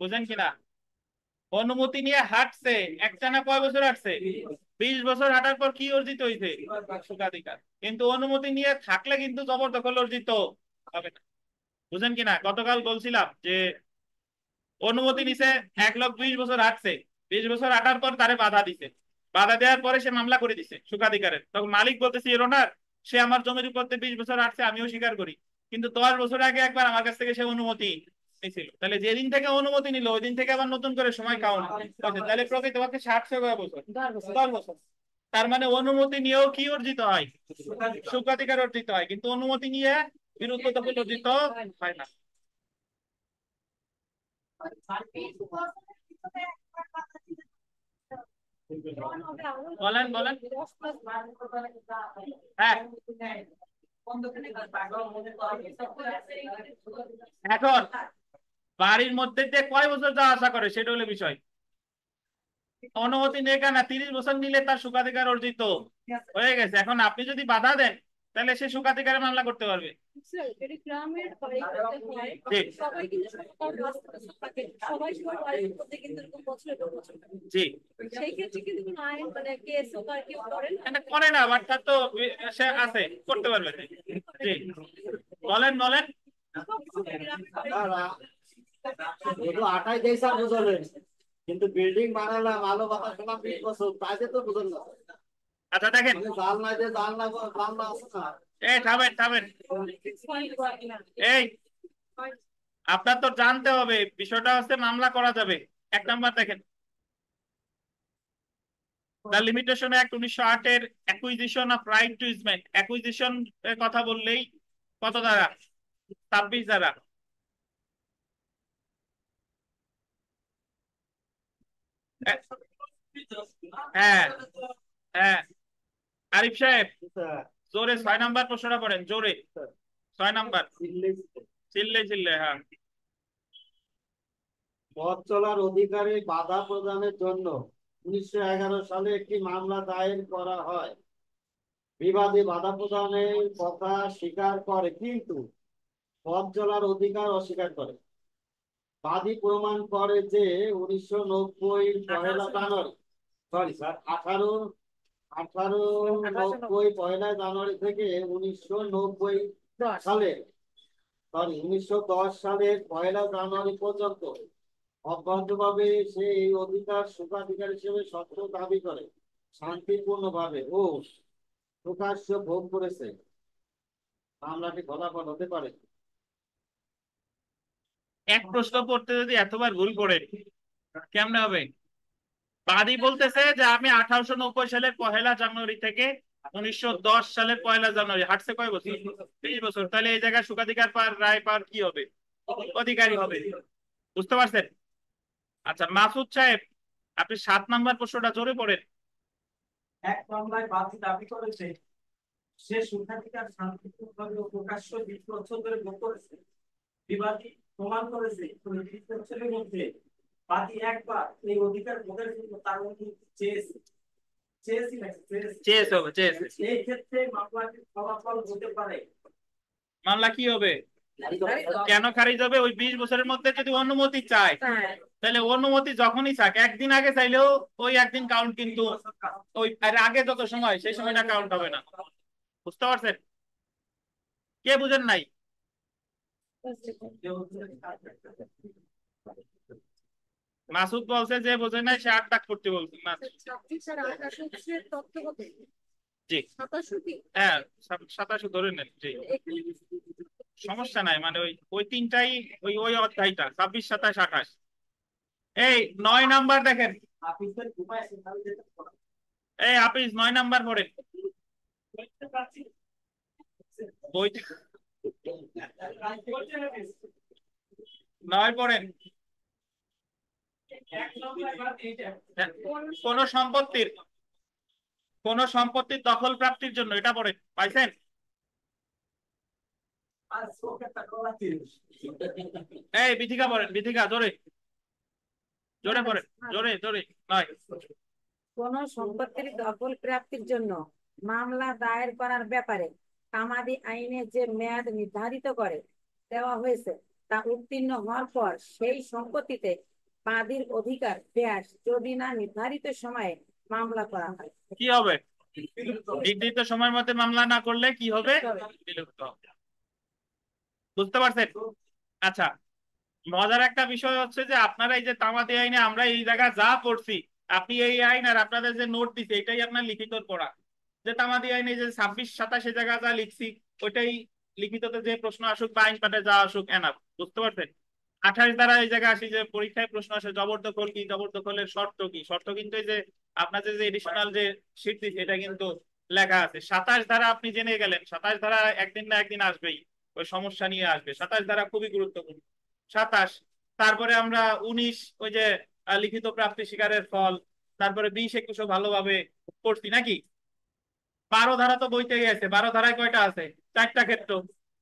বুঝেন কিনা? অনুমতি নিয়ে হাঁটছে, একটানা কয় বছর হাঁটছে? 20 বছর হাঁটার পর কি অর্জিত হয়েছে? সুখাধিকার। কিন্তু অনুমতি নিয়ে থাকলে কিন্তু জবরদখল অর্জিত হবে না, বুঝেন কিনা? গতকাল বলছিলাম যে অনুমতি নিছে, 1,20,000 বছর হাঁটছে, 20 বছর হাঁটার পর তারে বাধা দিছে, বাধা দেওয়ার পরে সে মামলা করে দিছে সুখাধিকারের, তখন মালিক বলতেছে এর ওনার, সে আমার জমির উপর 20 বছর হাঁটছে, আমিও স্বীকার করি, কিন্তু 10 বছর আগে একবার আমার কাছ থেকে সে অনুমতি নিয়েছিল, তাহলে যেদিন থেকে অনুমতি নিল ওই দিন থেকে আবার নতুন করে সময় কাউন্ট করছে, তাহলে প্রকৃতপক্ষে 60 বছর, 10 বছর। তার মানে অনুমতি নিয়েও কি অর্জিত হয়? সুখাধিকার অর্জিত হয়, কিন্তু অনুমতি নিয়ে বিরুদ্ধ দখল অর্জিত হয় না। বলেন বলেন। হ্যাঁ, এখন বাড়ির মধ্যে দিয়ে কয় বছর যাওয়া আসা করে সেটা হলো বিষয়। অনুমতি নেই কেন, 30 বছর নিলে তার সুখাধিকার অর্জিত হয়ে গেছে, এখন আপনি যদি বাধা দেন তাহলে সে সুখাধিকারে মামলা করতে পারবে। স্যার, এটা গ্রামের বাড়িতে হয়, জি সবাই কিন্তু সবার রাস্তা থাকে, সবাই সবার বাড়ির মধ্যে কিন্তু এরকম বছরের পর বছর থাকে। জি। সেই ক্ষেত্রে কিন্তু কোনো আইন মানে কেস হোক আর কেউ করে না। এটা করে না, বাট তার তো সে আছে, করতে পারবে। জি, বলেন বলেন। শুধু আটাই দেয় স্যার বুঝলেন, কিন্তু বিল্ডিং বানালাম আলো বাতাস পেলাম 20 বছর, তাই তো বুঝলেন না। আচ্ছা দেখেন, মানে জাল নাই যে জাল না, জাল না আছে না। এই থামেন থামেন, এই আপনার তো জানতে হবে বিষয়টা হচ্ছে মামলা করা যাবে। 1 নাম্বার দেখেন, দ্য লিমিটেশন অ্যাক্ট 1908 এর acquisition of right two easement, acquisition এর কথা বললেই কত দ্বারা? 26 দ্বারা। হ্যাঁ হ্যাঁ, আরিফ সাহেব জোরে 6 নাম্বার প্রশ্নটা পড়েন জোরে। 6 নাম্বার, চিল্লে চিল্লে, হ্যাঁ। পথ চলার অধিকারে বাধা প্রদানের জন্য 1911 সালে একটি মামলা দায়ের করা হয়। বিবাদী বাধা প্রদানের কথা স্বীকার করে কিন্তু পথ চলার অধিকার অস্বীকার করে। বাদী প্রমাণ করে যে 1990 পহেলা জানুয়ারি, সরি স্যার, 1890 পহেলা জানুয়ারি থেকে 1990 সালে, সরি 1910 সালের পহেলা জানুয়ারি পর্যন্ত অব্যাহতভাবে সে এই অধিকার সুখাধিকার হিসেবে সত্য দাবি করে শান্তিপূর্ণভাবে ও প্রকাশ্য ভোগ করেছে। মামলাটি ফলাফল হতে পারে। এক প্রশ্ন পড়তে যদি এতবার ভুল করে কেমনে হবে? বাদী বলতেছে যে আমি 1890 সালের 1 জানুয়ারি থেকে 1910 সালের 1 জানুয়ারি, হাঁটছে কয় বছর? 20 বছর। তাহলে এই জায়গায় সুখাধিকার পাওয়ার রায় পাওয়ার কি হবে? অধিকারী হবে। বুঝতে পারছেন? আচ্ছা মাসুদ সাহেব, আপনি 7 নম্বর প্রশ্নটা জোরে পড়েন। এক মামলায় বাদী দাবি করেছে সে সুখাধিকার শান্তিপূর্ণভাবে ও প্রকাশ্য 20 বছর ধরে ভোগ করেছে। বিবাদী প্রমাণ করেছে 20 বছরের মধ্যে বাদী একবার এই অধিকার ভোগের জন্য তার অনুমতি চেয়েছে। চেয়েছে হবে, চেয়েছে। এই ক্ষেত্রে মামলাটি ফলাফল হতে পারে। মামলা কি হবে? কেন খারিজ হবে? ওই 20 বছরের মধ্যে যদি অনুমতি চায়, তাহলে অনুমতি যখনই চাক, একদিন আগে চাইলেও ওই একদিন কাউন্ট, কিন্তু ওই এর আগে যত সময় সেই সময়টা কাউন্ট হবে না। বুঝতে পারছেন? কে বুঝেন নাই? মাসুদ বলছে যে বোঝে নাই সে 8 দাগ করতে বলছে। জি হ্যাঁ, 27 ধরে নেন। জি সমস্যা নাই, মানে ওই ওই তিনটাই ওই ওই অধ্যায়টা 26, 27, 28। এই 9 নাম্বার দেখেন। এই আপিস 9 নাম্বার পড়েন। বইটা 9 পড়েন। কোন সম্পত্তির দখল প্রাপ্তির জন্য, এটা পড়েন। পাইছেন? এই বিথিকা পড়েন, বিথিকা জোরে জোরে পড়েন, জোরে জোরে। 9 কোন সম্পত্তির দখল প্রাপ্তির জন্য মামলা দায়ের করার ব্যাপারে তামাদি আইনে যে মেয়াদ নির্ধারিত করে দেওয়া হয়েছে তা উত্তীর্ণ হওয়ার পর সেই সম্পত্তিতে বাদীর অধিকার ব্যাস যদি না নির্ধারিত সময়ে মামলা করা হয়। কি হবে? নির্ধারিত সময়ের মধ্যে মামলা না করলে কি হবে? বিলুপ্ত হবে। বুঝতে পারছেন? আচ্ছা, মজার একটা বিষয় হচ্ছে যে আপনারা এই যে তামাদি আইনে আমরা এই জায়গায় যা পড়ছি, আপনি এই আইন আর আপনাদের যে নোট দিচ্ছে এটাই আপনার লিখিত পড়া। যে তামাদি আইনে যে 26, 27 জায়গা যা লিখছি ওইটাই লিখিততে যে প্রশ্ন আসুক বা আইন পাঠে যা আসুক এনাফ। বুঝতে পারছেন? 28 দ্বারা এই জায়গায় আসি যে পরীক্ষায় প্রশ্ন আসে জবরদখল কি, জবরদখলের শর্ত কি। শর্ত কিন্তু এই যে আপনাদের যে এডিশনাল যে শীট দিচ্ছে এটা কিন্তু লেখা আছে। 27 ধারা আপনি জেনে গেলেন, 27 ধারা একদিন না একদিন আসবেই, ওই সমস্যা নিয়ে আসবে। 27 ধারা খুবই গুরুত্বপূর্ণ। 27, তারপরে আমরা 19 ওই যে লিখিত প্রাপ্তি স্বীকারের ফল, তারপরে 20, 21 ভালোভাবে পড়ছি নাকি? 12 ধারা তো বইতেই আছে। 12 ধারায় কয়টা আছে? 4টা ক্ষেত্র।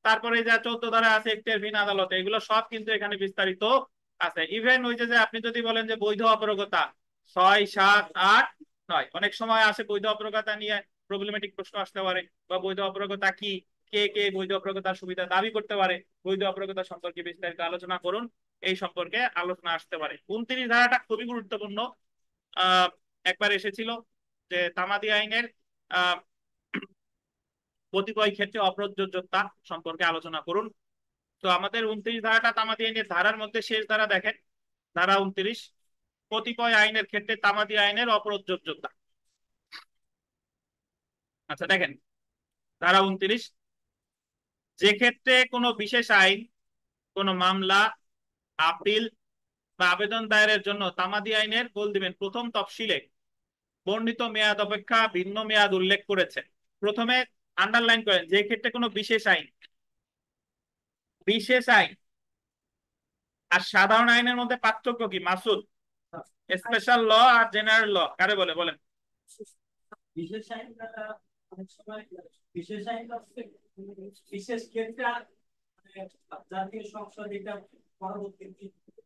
তারপরে যা 14 ধারা আছে এখতিয়ার ভিন আদালতে, এগুলো সব কিন্তু এখানে বিস্তারিত আছে। ইভেন ওই যে আপনি যদি বলেন যে বৈধ অপারগতা 6, 7, 8, 9, অনেক সময় আসে বৈধ অপারগতা নিয়ে প্রবলেমেটিক প্রশ্ন আসতে পারে, বা বৈধ অপারগতা কি, কে কে বৈধ অপারগতার সুবিধা দাবি করতে পারে, বৈধ অপারগতা সম্পর্কে বিস্তারিত আলোচনা করুন, এই সম্পর্কে আলোচনা আসতে পারে। 29 ধারাটা খুবই গুরুত্বপূর্ণ। আহ একবার এসেছিল যে তামাদি আইনের আহ কতিপয় ক্ষেত্রে অপ্রযোজ্যতা সম্পর্কে আলোচনা করুন। তো আমাদের 29 ধারাটা তামাদি আইনের ধারার মধ্যে শেষ ধারা দেখেন, ধারা 29, কতিপয় আইনের ক্ষেত্রে তামাদি আইনের অপ্রযোজ্যতা। আচ্ছা দেখেন ধারা 29, যে ক্ষেত্রে কোনো বিশেষ আইন, কোনো মামলা, আপিল বা আবেদন দায়েরের জন্য তামাদি আইনের বল দিবেন প্রথম তফসিলে বর্ণিত মেয়াদ অপেক্ষা ভিন্ন মেয়াদ উল্লেখ করেছে। প্রথমে আন্ডারলাইন করেন যে ক্ষেত্রে কোনো বিশেষ আইন। বিশেষ আইন আর সাধারণ আইনের মধ্যে পার্থক্য কি মাসুদ? স্পেশাল ল আর জেনারেল ল কারে বলে বলেন? বিশেষ আইনটা অনেক সময় বিশেষ আইন হচ্ছে বিশেষ ক্ষেত্রে মানে জাতীয় সংসদ এটা পরবর্তী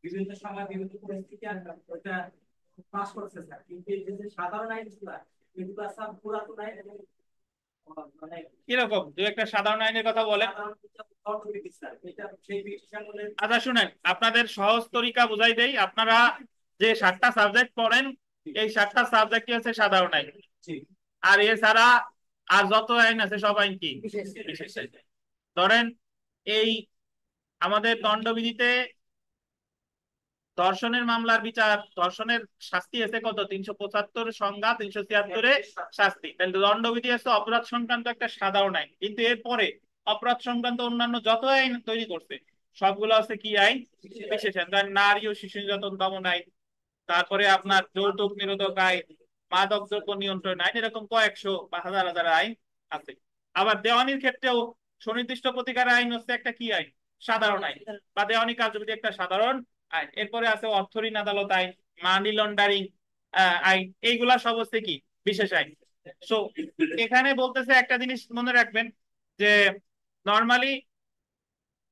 বিভিন্ন সময় বিভিন্ন পরিস্থিতি আর ওটা পাস করছে স্যার। কিন্তু এই যে সাধারণ আইনগুলো এগুলো সব পুরাতন আইন এবং মানে কিরকম দু একটা সাধারণ আইনের কথা বলেন। এটা সেই ব্রিটিশ আমলের। আচ্ছা শুনেন, আপনাদের সহজ তরিকা বুঝাই দেই। আপনারা যে 7টা সাবজেক্ট পড়েন, এই 7টা সাবজেক্টই হচ্ছে সাধারণ আইন, আর এছাড়া আর যত আইন আছে সব আইন কি বিশেষ আইন। ধরেন এই আমাদের দণ্ডবিধিতে ধর্ষণের মামলার বিচার, ধর্ষণের শাস্তি আছে কত? 375 সংজ্ঞা, 376 শাস্তি। তাহলে দণ্ডবিধি আছে অপরাধ সংক্রান্ত একটা সাধারণ আইন, কিন্তু এরপরে অপরাধ সংক্রান্ত অন্যান্য যত আইন তৈরি করছে সবগুলো আছে কি আইন? বিশেষ আইন। ধরেন নারী ও শিশু নির্যাতন দমন আইন, তারপরে আপনার যৌতুক নিরোধক আইন, মাদক দ্রব্য নিয়ন্ত্রণ আইন, এরকম কয়েকশো বা হাজার হাজার আইন আছে। আবার দেওয়ানির ক্ষেত্রেও সুনির্দিষ্ট প্রতিকার আইন হচ্ছে একটা কি আইন? সাধারণ আইন, বা দেওয়ানি কার্যবিধি একটা সাধারণ আইন। এরপরে আছে অর্থ ঋণ আদালত আইন, মানি লন্ডারিং আইন, এইগুলা সব হচ্ছে কি বিশেষ আইন। সো এখানে বলতেছে একটা জিনিস মনে রাখবেন যে নর্মালি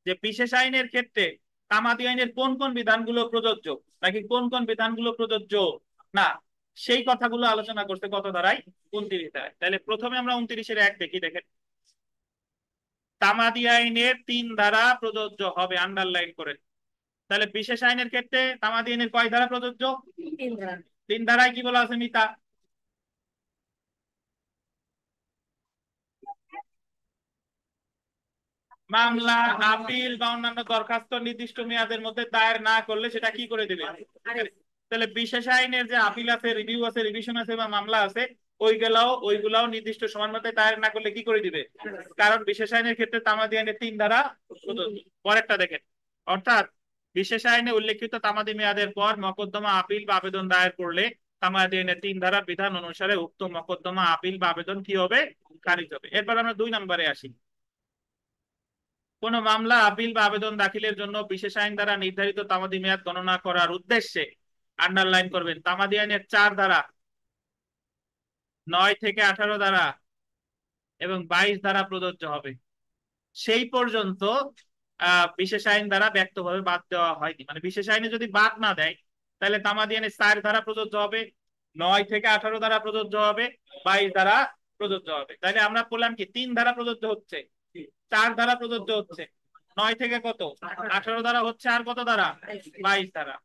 যে বিশেষ আইনের ক্ষেত্রে তামাদি আইনের কোন কোন বিধানগুলো প্রযোজ্য নাকি কোন কোন বিধানগুলো প্রযোজ্য না, সেই কথাগুলো আলোচনা করতে কত ধারায়? 29 ধারায়। তাহলে প্রথমে আমরা 29-এর 1 দেখি। দেখেন, তামাদি আইনের 3 ধারা প্রযোজ্য হবে, আন্ডারলাইন করে। তাহলে বিশেষ আইনের ক্ষেত্রে তামাদি আইনের কয় ধারা প্রযোজ্য? 3 ধারায়। কি বলা আছে মিতা? মামলা, আপিল বা অন্যান্য দরখাস্ত নির্দিষ্ট মেয়াদের মধ্যে দায়ের না করলে সেটা কি করে দিবে? তাহলে বিশেষ আইনের যে আপিল আছে, রিভিউ আছে, রিভিশন আছে বা মামলা আছে, ওইগুলাও নির্দিষ্ট সময়ের মধ্যে দায়ের না করলে কি করে দিবে? কারণ বিশেষ আইনের ক্ষেত্রে তামাদি আইনের 3 ধারা প্রযোজ্য। পরেরটা দেখেন, অর্থাৎ বিশেষ আইনে উল্লেখিত তামাদি মেয়াদের পর মকদ্দমা, আপিল বা আবেদন দায়ের করলে তামাদি আইনের 3 ধারার বিধান অনুসারে উক্ত মকদ্দমা, আপিল বা আবেদন কি হবে? খারিজ হবে। এরপর আমরা 2 নম্বরে আসি। কোন মামলা, আপিল বা আবেদন দাখিলের জন্য বিশেষ আইন দ্বারা নির্ধারিত তামাদি মেয়াদ গণনা করার উদ্দেশ্যে, আন্ডারলাইন করবেন, তামাদি আইনের 4 ধারা, 9 থেকে 18 ধারা এবং 22 ধারা প্রযোজ্য হবে। সেই পর্যন্ত বিশেষ আইন দ্বারা ব্যক্তভাবে বাদ দেওয়া হয়নি। মানে বিশেষ আইনে যদি বাদ না দেয় তাহলে তামাদি আইনের 4 ধারা প্রযোজ্য হবে, 9 থেকে 18 ধারা প্রযোজ্য হবে, 22 ধারা প্রযোজ্য হবে। তাহলে আমরা বললাম কি 3 ধারা প্রযোজ্য হচ্ছে, 4 ধারা প্রযোজ্য হচ্ছে, 9 থেকে কত 18 ধারা হচ্ছে, আর কত ধারা? 22 ধারা।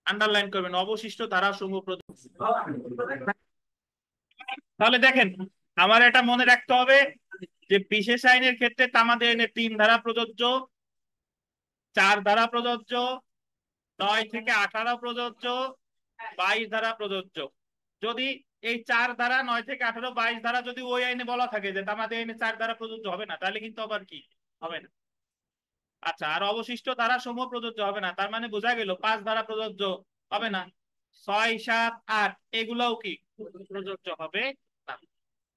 আন্ডারলাইন করবেন, অবশিষ্ট ধারা সমূহ প্রযোজ্য। তাহলে দেখেন, আমার এটা মনে রাখতে হবে যে বিশেষ আইনের ক্ষেত্রে তামাদি আইনের 3 ধারা প্রযোজ্য, 4 ধারা প্রযোজ্য, 9 থেকে 18 প্রযোজ্য, 22 ধারা প্রযোজ্য। যদি এই 4 ধারা, 9 থেকে 18, 22 ধারা যদি ওই আইনে বলা থাকে যে তামাদি আইনে 4 ধারা প্রযোজ্য হবে না, তাহলে কিন্তু আবার কি হবে না। আচ্ছা, আর অবশিষ্ট ধারা সমূহ প্রযোজ্য হবে না, তার মানে বোঝা গেল 5 ধারা প্রযোজ্য হবে না, 6, 7, 8 এগুলাও কি প্রযোজ্য হবে না।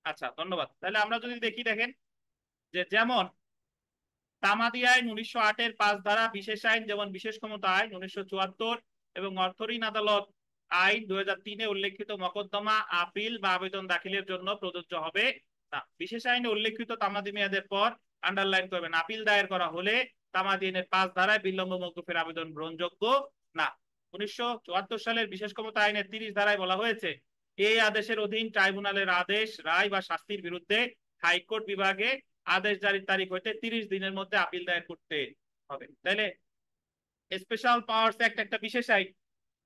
আচ্ছা, ধন্যবাদ। তাহলে আমরা যদি দেখি, দেখেন যে যেমন তামাদি আইন 1908-এর 5 ধারা, বিশেষ আইন যেমন বিশেষ ক্ষমতা আইন 1974 এবং অর্থ ঋণ আদালত আইন 2003-এ উল্লেখিত মকদ্দমা, আপিল বা আবেদন দাখিলের জন্য প্রযোজ্য হবে না। বিশেষ আইনে উল্লেখিত তামাদি মেয়াদের পর, আন্ডারলাইন করবেন, আপিল দায়ের করা হলে তামাদি আইনের 5 ধারায় বিলম্ব মওকুফের আবেদন গ্রহণযোগ্য না। 1974 সালের বিশেষ ক্ষমতা আইনের 30 ধারায় বলা হয়েছে, এই আদেশের অধীন ট্রাইব্যুনালের আদেশ, রায় বা শাস্তির বিরুদ্ধে হাইকোর্ট বিভাগে আদেশ জারির তারিখ হইতে 30 দিনের মধ্যে আপিল দায়ের করতে হবে। তাহলে স্পেশাল পাওয়ার্স অ্যাক্ট একটা বিশেষ আইন,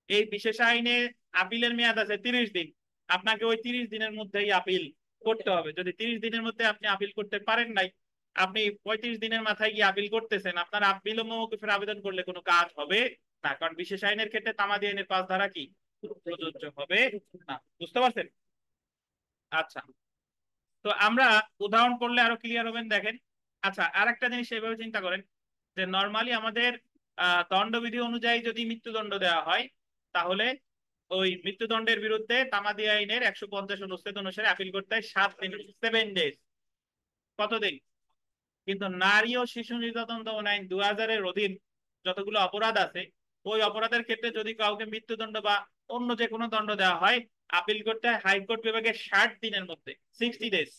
এই বিশেষ আইনে আপিলের মেয়াদ আছে 30 দিন। আপনাকে ওই 30 দিনের মধ্যেই আপিল করতে হবে। যদি 30 দিনের মধ্যে আপনি আপিল করতে পারেন নাই, আপনি 35 দিনের মাথায় গিয়ে আপিল করতেছেন, আপনার বিলম্ব মওকুফের আবেদন করলে কোনো কাজ হবে না, কারণ বিশেষ আইনের ক্ষেত্রে তামাদি আইনের 5 ধারা কি প্রযোজ্য হবে না। বুঝতে পারছেন? আচ্ছা, তো আমরা উদাহরণ করলে আরো ক্লিয়ার হবেন। দেখেন, আচ্ছা, আর একটা জিনিস এইভাবে চিন্তা করেন যে নর্মালি আমাদের দণ্ডবিধি অনুযায়ী যদি মৃত্যুদণ্ড দেওয়া হয়, তাহলে ওই মৃত্যুদণ্ডের বিরুদ্ধে তামাদি আইনের 150 অনুচ্ছেদ অনুসারে আপিল করতে হয় 7 দিন, 7 ডেজ। কতদিন? কিন্তু নারী ও শিশু নির্যাতন দমন আইন 2000-এর অধীন যতগুলো অপরাধ আছে, ওই অপরাধের ক্ষেত্রে যদি কাউকে মৃত্যুদণ্ড বা অন্য যে কোনো দণ্ড দেওয়া হয়, আপিল করতে হয় হাইকোর্ট বিভাগে 60 দিনের মধ্যে, 60 ডেজ।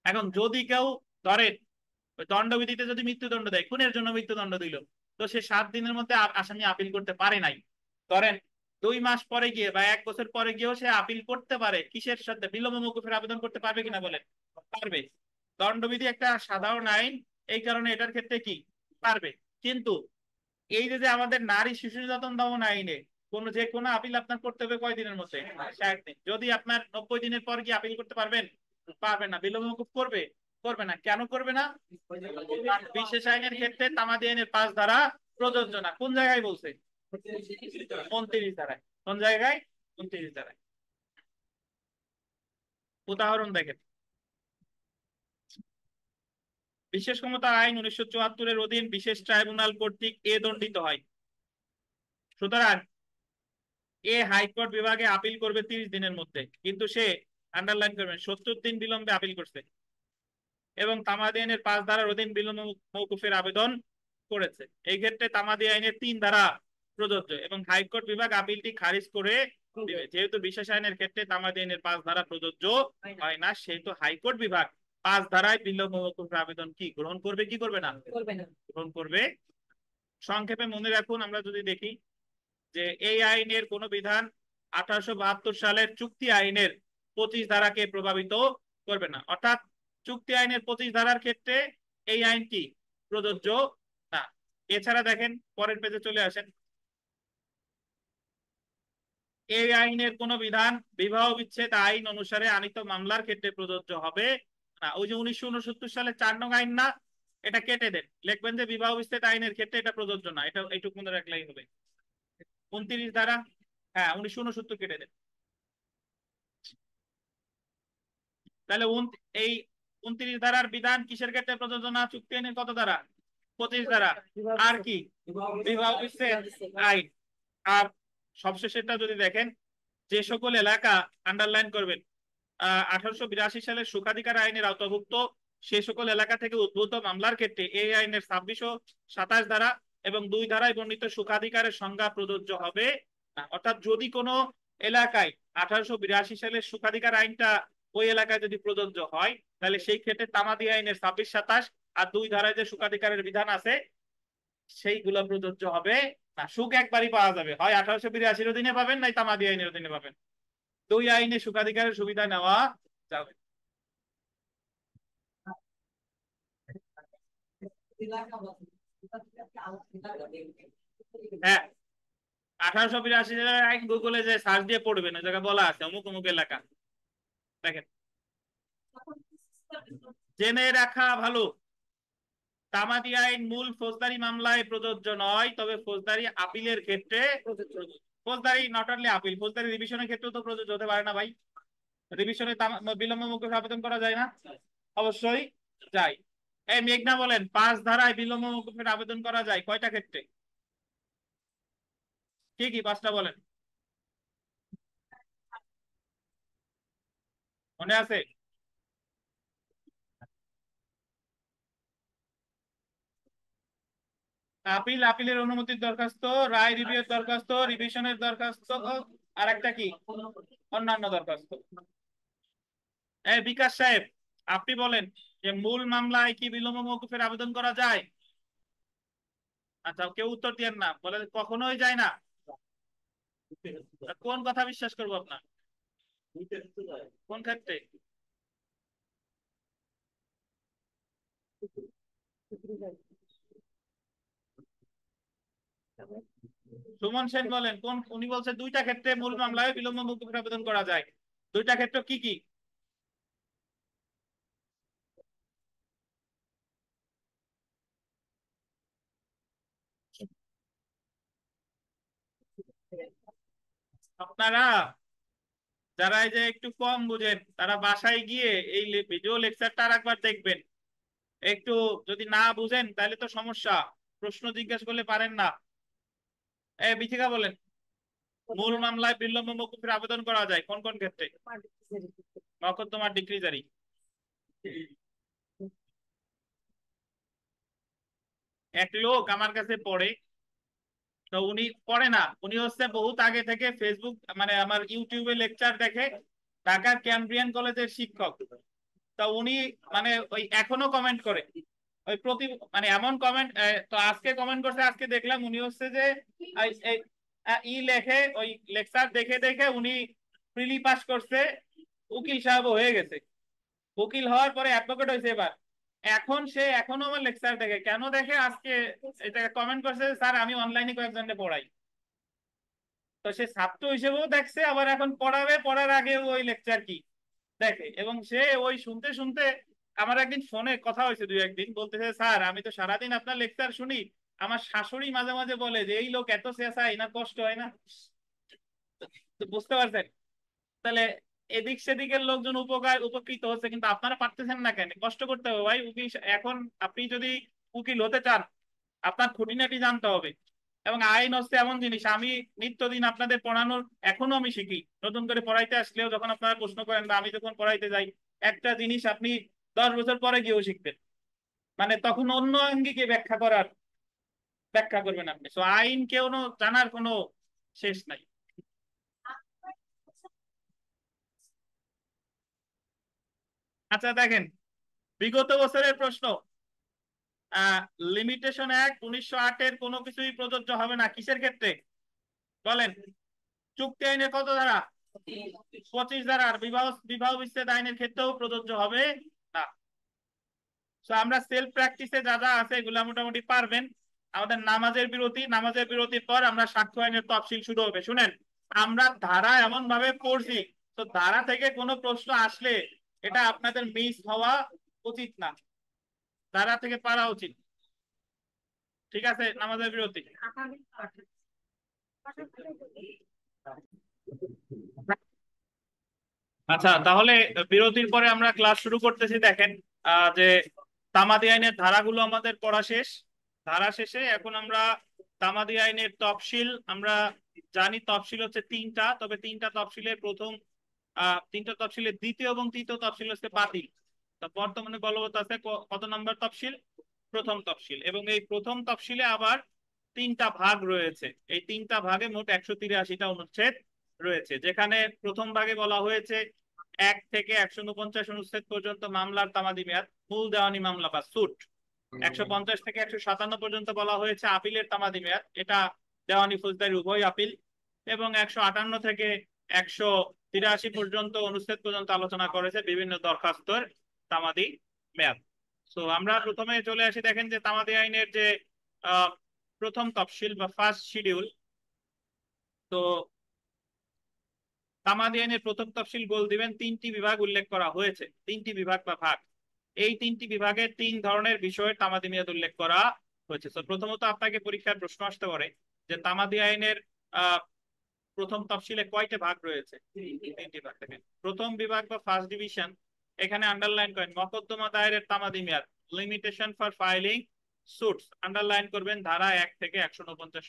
এখন যদি কেউ ধরেন ওই দণ্ডবিধিতে যদি মৃত্যুদণ্ড দেয়, খুনের জন্য মৃত্যুদণ্ড দিল, তো সে 7 দিনের মধ্যে আসামি আপিল করতে পারে নাই, ধরেন 2 মাস পরে গিয়ে বা 1 বছর পরে গিয়েও সে আপিল করতে পারে, কিসের সাথে? বিলম্ব মওকুফের আবেদন করতে পারবে কিনা বলেন? পারবে। দণ্ডবিধি একটা সাধারণ আইন, এই কারণে এটার ক্ষেত্রে কি পারবে। কিন্তু এই যে আমাদের নারী শিশু নির্যাতন দমন আইনে যে কোনো আপিল আপনার করতে হবে কয় দিনের মধ্যে? 60 দিন। যদি আপনার 90 দিনের পর গিয়ে আপিল করতে পারবেন? পারবেন না। বিলম্ব মওকুফ করবে? করবে না। কেন করবে না? বিশেষ আইনের ক্ষেত্রে তামাদি আইনের 5 ধারা প্রযোজ্য না। কোন জায়গায় বলছে? 29 ধারায়। কোন জায়গায়? 29 ধারায়। উদাহরণ দেখেন, বিশেষ ক্ষমতা আইন 1974-এর অধীন বিশেষ ট্রাইব্যুনাল কর্তৃক দণ্ডিত হয়। সুতরাং এ হাইকোর্ট বিভাগে আপিল করবে 30 দিনের মধ্যে, কিন্তু সে আন্ডারলাইন করবেন 70 দিন বিলম্বে আপিল করছে এবং তামাদি আইনের 5 ধারার অধীন বিলম্ব মওকুফের আবেদন করেছে। এই ক্ষেত্রে তামাদি আইনের 3 ধারা প্রযোজ্য এবং হাইকোর্ট বিভাগ আপিলটি খারিজ করে দিবে। যেহেতু বিশেষ আইনের ক্ষেত্রে তামাদি আইনের 5 ধারা প্রযোজ্য হয় না, সেহেতু হাইকোর্ট বিভাগ 5 ধারায় বিলম্ব মওকুফের আবেদন কি গ্রহণ করবে, কি করবে না? করবে না। গ্রহণ করবে। সংক্ষেপে মনে রাখুন, আমরা যদি দেখি যে এই আইনের কোন বিধান 1872 সালের চুক্তি আইনের 25 ধারাকে প্রভাবিত করবে না, অর্থাৎ চুক্তি আইনের 25 ধারার ক্ষেত্রে এই আইনটি প্রযোজ্য না। এছাড়া দেখেন পরের পেজে চলে আসেন, এই আইনের কোন বিধান বিবাহ বিচ্ছেদ আইন অনুসারে আনীত মামলার ক্ষেত্রে প্রযোজ্য হবে না। ওই যে 1969 সালে 4 নং আইন না, এটা কেটে দেন, লিখবেন যে বিবাহ বিচ্ছেদ আইনের ক্ষেত্রে এটা প্রযোজ্য না, এটা এইটুকু মনে রাখলেই হবে। 29 ধারা, হ্যাঁ 1969 কেটে দেন। তাহলে এই 29 ধারার বিধান কিসের ক্ষেত্রে প্রযোজ্য না? চুক্তি আইনের কত ধারা? 25 ধারা। আর কি? বিবাহ বিচ্ছেদ আইন। আর সবশেষেরটা যদি দেখেন, যে সকল এলাকা আন্ডারলাইন করবেন 1882 সালের সুখাধিকার আইনের আওতাভুক্ত সে সকল এলাকা থেকে উদ্ভূত মামলার ক্ষেত্রে এই আইনের 26 ও 27 ধারা এবং 2 ধারায় বর্ণিত সুখাধিকারের সংজ্ঞা প্রযোজ্য হবে না। অর্থাৎ যদি কোনো এলাকায় 1882 সালের সুখাধিকার আইনটা ওই এলাকায় যদি প্রযোজ্য হয়, তাহলে সেই ক্ষেত্রে তামাদি আইনের 26, 27 আর 2 ধারায় যে সুখাধিকারের বিধান আছে সেইগুলো প্রযোজ্য হবে না। সুখ একবারই পাওয়া যাবে, হয় 1882 অধীনে পাবেন, নাই তামাদি আইনের অধীনে পাবেন। 2 আইনে সুখাধিকারের সুবিধা নেওয়া যাবে। হ্যাঁ, 1882 সালের আইন গুগলে যে সার্চ দিয়ে পড়বেন, ওই জায়গায় বলা আছে অমুক অমুক এলাকা। দেখেন, জেনে রাখা ভালো, তামাদি আইন মূল ফৌজদারি মামলায় প্রযোজ্য নয়, তবে ফৌজদারি আপিলের ক্ষেত্রে প্রযোজ্য। ফৌজদারি নট অনলি আপিল, ফৌজদারি রিভিশনের ক্ষেত্রেও তো প্রযোজ্য হতে পারে না ভাই? রিভিশনে বিলম্ব মওকুফে আবেদন করা যায় না? অবশ্যই যায়। এই মেঘনা বলেন, 5 ধারায় বিলম্ব মওকুফের আবেদন করা যায় কয়টা ক্ষেত্রে? কি কি 5টা বলেন, মনে আছে? আপিলের অনুমতির দরখাস্ত, রায় রিভিউয়ের দরখাস্ত, রিভিশনের দরখাস্ত, আর একটা কি অন্যান্য দরখাস্ত। বিকাশ সাহেব, আপনি বলেন যে মূল মামলায় কি বিলম্ব মওকুফের আবেদন করা যায়? আচ্ছা, কেউ উত্তর দিয়েন না, বলে কখনোই যায় না। কোন কথা বিশ্বাস করবো আপনার? কোন ক্ষেত্রে? সুমন সেন বলেন, কোন? উনি বলছে 2টা ক্ষেত্রে মূল মামলায় বিলম্ব মওকুফের আবেদন করা যায়। 2টা ক্ষেত্র কি কি? আপনারা যারা এই যে একটু কম বুঝেন, তারা বাসায় গিয়ে এই ভিডিও লেকচারটা আরেকবার দেখবেন। একটু যদি না বুঝেন তাহলে তো সমস্যা, প্রশ্ন জিজ্ঞাসা করলে পারেন না। বিথিকা বলেন, মূল মামলায় বিলম্ব মওকুফের আবেদন করা যায় কোন কোন ক্ষেত্রে? মকদ্দমার ডিক্রি জারি। এক লোক আমার কাছে পড়ে, তো উনি পড়ে না, উনি হচ্ছে বহুত আগে থেকে ফেসবুক মানে আমার ইউটিউবে লেকচার দেখে, ঢাকার ক্যামব্রিয়ান কলেজের শিক্ষক। তা উনি মানে ওই এখনো কমেন্ট করে, ওই প্রতি মানে এমন কমেন্ট। তো আজকে কমেন্ট করছে, আজকে দেখলাম উনি হচ্ছে যে লেখে, ওই লেকচার দেখে দেখে উনি প্রিলি পাস করছে, উকিল সাহেব হয়ে গেছে। উকিল হওয়ার পরে অ্যাডভোকেট হয়েছে এবার। এখন সে এখনো আমার লেকচার দেখে, কেন দেখে? আজকে এটা কমেন্ট করছে, স্যার আমি অনলাইনে কয়েকজনকে পড়াই। তো সে ছাত্র হিসেবেও দেখছে, আবার এখন পড়াবে, পড়ার আগে ওই লেকচার কি দেখে, এবং সে ওই শুনতে শুনতে আমার একদিন ফোনে কথা হয়েছে, 2-1 দিন, বলতেছে স্যার আমি তো সারাদিন আপনার লেকচার শুনি, আমার শাশুড়ি মাঝে মাঝে বলে যে এই লোক এত চেঁচায় না, কষ্ট হয় না? তো বুঝতে পারছেন? তাহলে এদিক সেদিকের লোকজন উপকৃত হচ্ছে, কিন্তু আপনারা পারতেছেন না কেন? কষ্ট করতে হবে ভাই। উকিল এখন আপনি যদি উকিল হতে চান, আপনার খুঁটিনাটি জানতে হবে। এবং আইন হচ্ছে এমন জিনিস, আমি নিত্যদিন আপনাদের পড়ানোর এখনো আমি শিখি, নতুন করে পড়াইতে আসলেও যখন আপনারা প্রশ্ন করেন বা আমি যখন পড়াইতে যাই, একটা জিনিস আপনি 10 বছর পরে গিয়েও শিখবেন, মানে তখন অন্য আঙ্গিকে ব্যাখ্যা করবেন আপনি। তো আইন কেউ জানার কোনো শেষ নাই। আচ্ছা দেখেন, বিগত বছরের প্রশ্ন, লিমিটেশন অ্যাক্ট 1908-এর কোনো কিছুই প্রযোজ্য হবে না কিসের ক্ষেত্রে বলেন? চুক্তি আইনের কত ধারা? 25 ধারা। আর বিবাহ বিবাহ বিচ্ছেদ আইনের ক্ষেত্রেও প্রযোজ্য হবে না। তো আমরা সেলফ প্র্যাকটিসে যা যা আছে এগুলা মোটামুটি পারবেন। আমাদের নামাজের বিরতির পর আমরা সাক্ষ্য আইনের তফসিল শুরু হবে। শুনেন, আমরা ধারা এমন ভাবে পড়ছি, তো ধারা থেকে কোনো প্রশ্ন আসলে এটা আপনাদের মিস হওয়া উচিত না, ধারা থেকে পারা উচিত। ঠিক আছে, নামাজের বিরতি। আচ্ছা তাহলে বিরতির পরে আমরা ক্লাস শুরু করতেছি। দেখেন যে তামাদি আইনের ধারাগুলো আমাদের পড়া শেষ। ধারা শেষে এখন আমরা তামাদি আইনের তফসিল, আমরা জানি তফসিল হচ্ছে 3টা, তবে 3টা তফসিলের প্রথম 3টা তফসিলের দ্বিতীয় এবং তৃতীয় তফসিল হচ্ছে বাতিল। তো বর্তমানে বলবৎ আছে কত নম্বর তফসিল? প্রথম তফসিল। এবং এই প্রথম তফসিলে আবার 3টা ভাগ রয়েছে। এই 3টা ভাগে মোট 183টা অনুচ্ছেদ রয়েছে, যেখানে প্রথম ভাগে বলা হয়েছে 1 থেকে 149 অনুচ্ছেদ পর্যন্ত মামলার তামাদি মেয়াদ, মূল দেওয়ানি মামলা বা সুট। 150 থেকে 157 পর্যন্ত বলা হয়েছে আপিলের তামাদি মেয়াদ, এটা দেওয়ানি ফৌজদারি উভয় আপিল। এবং 158 থেকে 183 পর্যন্ত অনুচ্ছেদ পর্যন্ত আলোচনা করেছে বিভিন্ন দরখাস্তের তামাদি মেয়াদ। তো আমরা প্রথমে চলে আসি, দেখেন যে তামাদি আইনের যে প্রথম তফসিল বা ফার্স্ট শিডিউল। তো তামাদি আইনের প্রথম তফসিল গোল দিবেন, 3টি বিভাগ উল্লেখ করা হয়েছে, 3টি বিভাগ বা ভাগ। এই 3টি বিভাগের 3 ধরনের বিষয়ের তামাদি মেয়াদ উল্লেখ করা হয়েছে। তো প্রথমত আপনাকে পরীক্ষার প্রশ্ন আসতে পারে যে তামাদি আইনের প্রথম তফসিলে কয়টা ভাগ রয়েছে? 3টি ভাগ। দেখেন প্রথম বিভাগ বা ফার্স্ট ডিভিশন, এখানে আন্ডারলাইন করেন মকদ্দমা দায়েরের তামাদি মেয়াদ, limitation for filing suits, underline করবেন ধারা 1 থেকে 149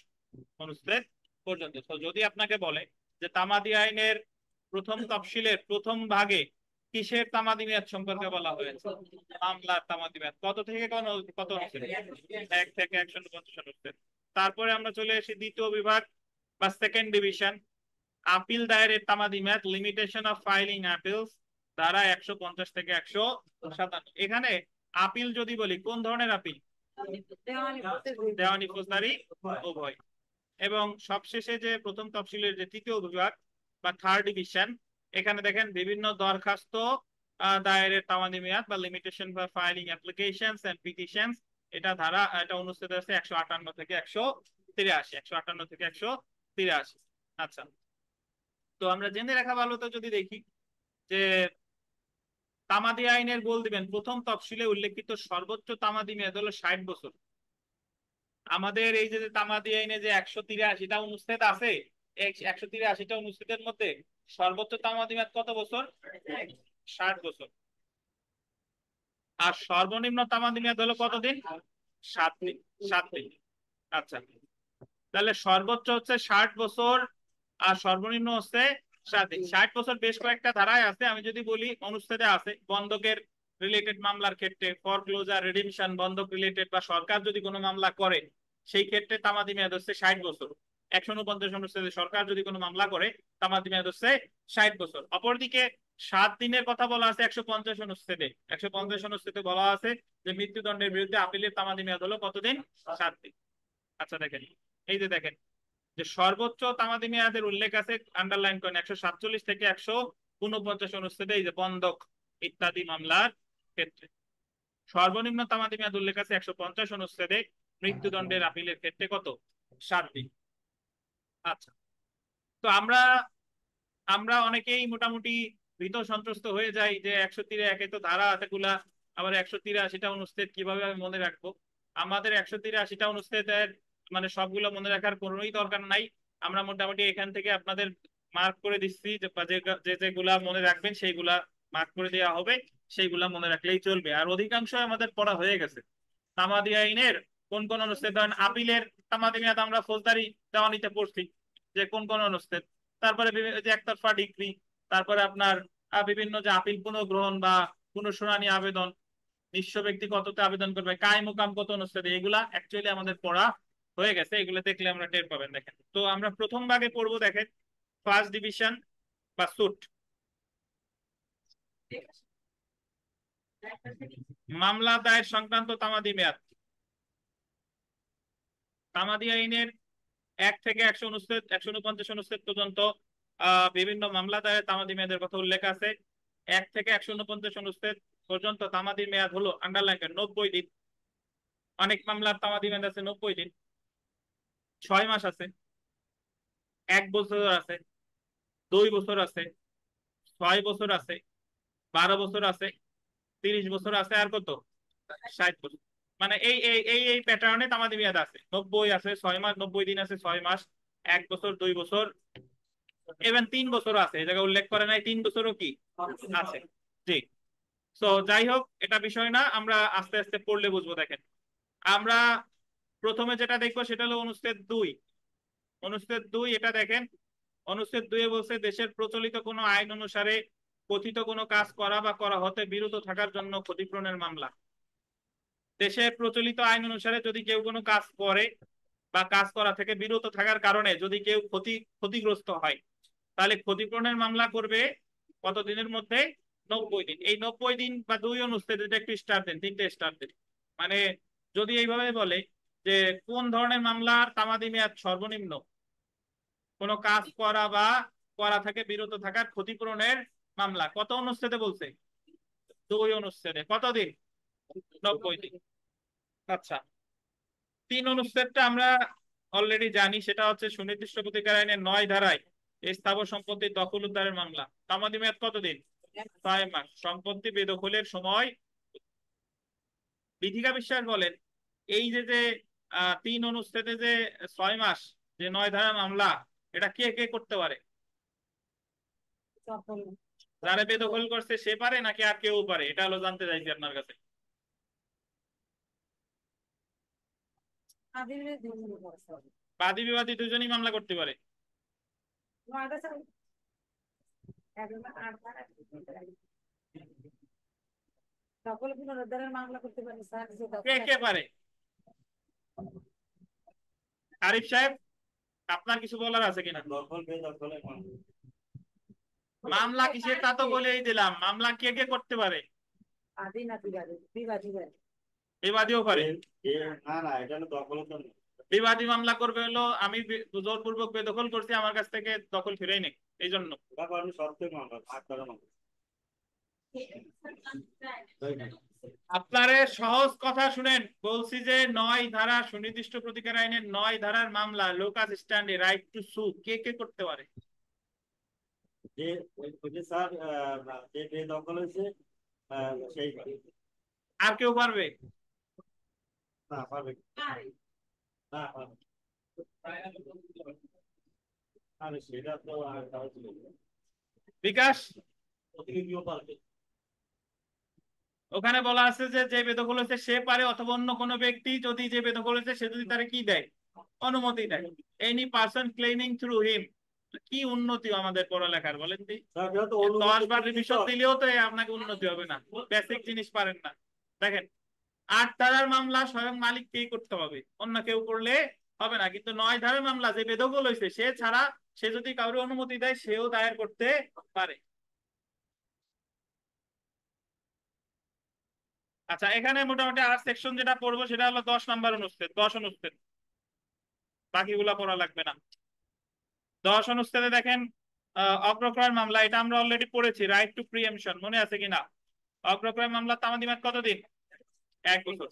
অনুচ্ছেদ পর্যন্ত। তো যদি আপনাকে বলে যে তামাদি আইনের প্রথম তফসিলের প্রথম ভাগে কিসের তামাদি মেয়াদ সম্পর্কে বলা হয়েছে? মামলার তামাদি মেয়াদ। কত থেকে কত অনুচ্ছেদ? 1 থেকে 149 অনুচ্ছেদ। তারপরে আমরা চলে এসেছি দ্বিতীয় বিভাগ বা সেকেন্ড ডিভিশন, আপিল দায়েরের তামাদি মেয়াদ, লিমিটেশন অফ ফাইলিং আপিলস, ধারা 150 থেকে 157। এখানে আপিল যদি বলি, কোন ধরনের আপিল? দেওয়ানি ফৌজদারি উভয়। এবং সবশেষে যে প্রথম তফসিলের যে তৃতীয় বিভাগ বা থার্ড ডিভিশন, এখানে দেখেন বিভিন্ন দরখাস্ত দায়েরের তামাদি মেয়াদ বা limitation for filing applications and petitions, এটা অনুচ্ছেদ আছে 158 থেকে 183, 158 থেকে 183। আচ্ছা, তো আমরা জেনে রাখা ভালো, তো যদি দেখি যে তামাদি আইনের গোল দিবেন প্রথম তফসিলে উল্লেখিত সর্বোচ্চ তামাদি মেয়াদ হলো 60 বছর। আমাদের এই যে তামাদি আইনে যে 183টা অনুচ্ছেদ আছে, 183টা অনুচ্ছেদের মধ্যে সর্বোচ্চ তামাদি মেয়াদ কত বছর? 60 বছর। আর সর্বনিম্ন তামাদি মেয়াদ হলো কতদিন? 7 দিন। 7 দিন। আচ্ছা, তাহলে সর্বোচ্চ হচ্ছে 60 বছর আর সর্বনিম্ন হচ্ছে 7 দিন। 60 বছর বেশ কয়েকটা ধারায় আছে, আমি যদি বলি অনুচ্ছেদে আছে বন্ধকের রিলেটেড মামলার ক্ষেত্রে, ফরক্লোজার, রিডিমশন, বন্ধক রিলেটেড বা সরকার যদি কোনো মামলা করে সেই ক্ষেত্রে তামাদি মেয়াদ হচ্ছে 60 বছর। 149 অনুচ্ছেদে সরকার যদি কোনো মামলা করে তামাদি মেয়াদ হচ্ছে 60 বছর। অপরদিকে 7 দিনের কথা বলা আছে 150 অনুচ্ছেদে। 150 অনুচ্ছেদে বলা আছে যে মৃত্যুদণ্ডের বিরুদ্ধে আপিলের তামাদি মেয়াদ হলো কতদিন? 7 দিন। আচ্ছা দেখেন, এই যে দেখেন যে সর্বোচ্চ তামাদি মেয়াদের উল্লেখ আছে, আন্ডারলাইন করেন 147 থেকে 149 অনুচ্ছেদে, এই যে বন্ধক ইত্যাদি মামলার ক্ষেত্রে। সর্বনিম্ন তামাদি মেয়াদ উল্লেখ আছে 150 অনুচ্ছেদে, মৃত্যুদণ্ডের আপিলের ক্ষেত্রে কত? 7 দিন। আচ্ছা, তো আমরা আমরা অনেকেই মোটামুটি ভীত সন্ত্রস্ত হয়ে যাই যে 183 তো ধারা এতগুলা, আবার 183টা অনুচ্ছেদ কিভাবে আমি মনে রাখবো? আমাদের 183টা অনুচ্ছেদের মানে সবগুলো মনে রাখার কোনোই দরকার নাই। আমরা মোটামুটি এখান থেকে আপনাদের মার্ক করে দিচ্ছি যে যেগুলা মনে রাখবেন সেইগুলা মার্ক করে দেওয়া হবে, সেইগুলা মনে রাখলেই চলবে। আর অধিকাংশ আমাদের পড়া হয়ে গেছে। তামাদি আইনের কোন কোন অনুচ্ছেদ, ধরেন আপিলের তামাদি মেয়াদ আমরা ফৌজদারি দেওয়ানিতে পড়ছি যে কোন কোন অনুচ্ছেদ। তারপরে যে একতরফা ডিগ্রি, তারপরে আপনার বিভিন্ন যে আপিল পুনঃগ্রহণ বা পুনঃশুনানি আবেদন, নিঃস্ব ব্যক্তি কততে আবেদন করবে, কায় মোকাম কত অনুচ্ছেদে, এগুলা অ্যাকচুয়ালি আমাদের পড়া হয়ে গেছে। এগুলো দেখলে আমরা টের পাবেন। দেখেন তো আমরা প্রথম ভাগে পড়বো, দেখেন ফার্স্ট ডিভিশন বা সুট। মামলা দায়ের সংক্রান্ত তামাদি মেয়াদ। তামাদি আইনের 1 থেকে 100 অনুচ্ছেদ 149 অনুচ্ছেদ পর্যন্ত বিভিন্ন মামলা দায়ের তামাদি মেয়াদের কথা উল্লেখ আছে। 1 থেকে 149 অনুচ্ছেদ পর্যন্ত তামাদি মেয়াদ হলো আন্ডারলাইন 90 দিন। অনেক মামলার তামাদি মেয়াদ আছে 90 দিন, 6 মাস আছে, 1 বছর আছে, 2 বছর আছে, 6 বছর আছে, 12 বছর আছে, 30 বছর আছে, আর কত 60 বছর। মানে এই প্যাটার্নে তামাদি মেয়াদ আছে। 90 আছে 6 মাস, 90 দিন আছে 6 মাস, 1 বছর, 2 বছর, ইভেন 3 বছর আছে। এই জায়গায় উল্লেখ করে নাই 3 বছরও কি আছে। জি। তো যাই হোক, এটা বিষয় না, আমরা আস্তে আস্তে পড়লে বুঝবো। দেখেন আমরা প্রথমে যেটা দেখবো সেটা হলো অনুচ্ছেদ 2। অনুচ্ছেদ 2 এটা দেখেন, অনুচ্ছেদ 2 বলছে দেশের প্রচলিত কোনো আইন অনুসারে কথিত কোনো কাজ করা বা করা হতে বিরত থাকার জন্য ক্ষতিপূরণের মামলা। দেশের প্রচলিত আইন অনুসারে যদি কেউ কোনো কাজ করে বা কাজ করা থেকে বিরত থাকার কারণে যদি কেউ ক্ষতিগ্রস্ত হয়, তাহলে ক্ষতিপূরণের মামলা করবে কত দিনের মধ্যে? 90 দিন। এই 90 দিন বা 2 অনুচ্ছেদ, এটা একটু স্টার দেন, 3টে স্টার দেন। মানে যদি এইভাবে বলে যে কোন ধরনের মামলার তামাদি মেয়াদ সর্বনিম্ন, কোনো কাজ করা বা করা থেকে বিরত থাকার ক্ষতিপূরণের মামলা, কত অনুচ্ছেদে বলছে? 2 অনুচ্ছেদে। কতদিন? 90 দিন। আচ্ছা, 3 অনুচ্ছেদটা আমরা অলরেডি জানি, সেটা হচ্ছে সুনির্দিষ্ট প্রতিকার আইনের 9 ধারায় স্থাবর সম্পত্তির দখল উদ্ধারের মামলা। তামাদি মেয়াদ কতদিন? 6 মাস। সম্পত্তি বেদখলের সময় বিধিকা বিশ্বাস বলেন এই যে যে 3 অনুচ্ছেদে যে 6 মাস, যে 9 ধারা মামলা, এটা কে কে করতে পারে? যারা বেদখল করছে সে পারে নাকি আর কেউ পারে? এটা হলো জানতে চাইছি আপনার কাছে। বাদী বিবাদী দুজনই মামলা করতে পারে। কে কে পারে? আরিফ সাহেব, আপনার কিছু বলার আছে কিনা? মামলা কিসের তা তো বলেই দিলাম, মামলা কে কে করতে পারে? বিবাদীও পারে। না না, এটা হলো দখলের জন্য। বিবাদী মামলা করবে হলো আমি জোরপূর্বক বেদখল করছি, আমার কাছ থেকে দখল ফিরেই নেই, এই জন্য। আপনারে সহজ কথা শুনেন, বলছি যে 9 ধারা সুনির্দিষ্ট প্রতিকার আইনের 9 ধারার মামলা লোকাস স্ট্যান্ডে রাইট টু সু কে কে করতে পারে? স্যার, যে বেদখল হয়েছে সেই। আর কেউ পারবে? না পারবে না, পারবে। আরে সেটা তো বিকাশ, প্রতিনিধিও পারবে। ওখানে বলা আছে যে যে বেদখল হয়েছে সে পারে, অথবা অন্য কোনো ব্যক্তি যদি যে বেদখল হয়েছে সে যদি তারা কি দেয়? অনুমতি দেয়। এনি পার্সন ক্লেমিং থ্রু হিম। কি উন্নতি আমাদের পড়ালেখার বলেন দি? 10 বার রিভিশন দিলেও তো আপনাকে উন্নতি হবে না, বেসিক জিনিস পারেন না। দেখেন 8 ধারার মামলা স্বয়ং মালিককেই করতে হবে, অন্য কেউ করলে হবে না। কিন্তু 9 ধারার মামলা যে বেদখল হয়েছে সে ছাড়া সে যদি কারো অনুমতি দেয় সেও দায়ের করতে পারে। আচ্ছা, এখানে মোটামুটি আর সেকশন যেটা পড়বো সেটা হলো 10 নাম্বার অনুচ্ছেদ। 10 অনুচ্ছেদ, বাকিগুলা পড়া লাগবে না। 10 অনুচ্ছেদে দেখেন অগ্রক্রয়ের মামলা, এটা আমরা অলরেডি পড়েছি, রাইট টু প্রিএমশন, মনে আছে কিনা? অগ্রক্রয়ের মামলা তামাদি মেয়াদ কতদিন? 1 বছর।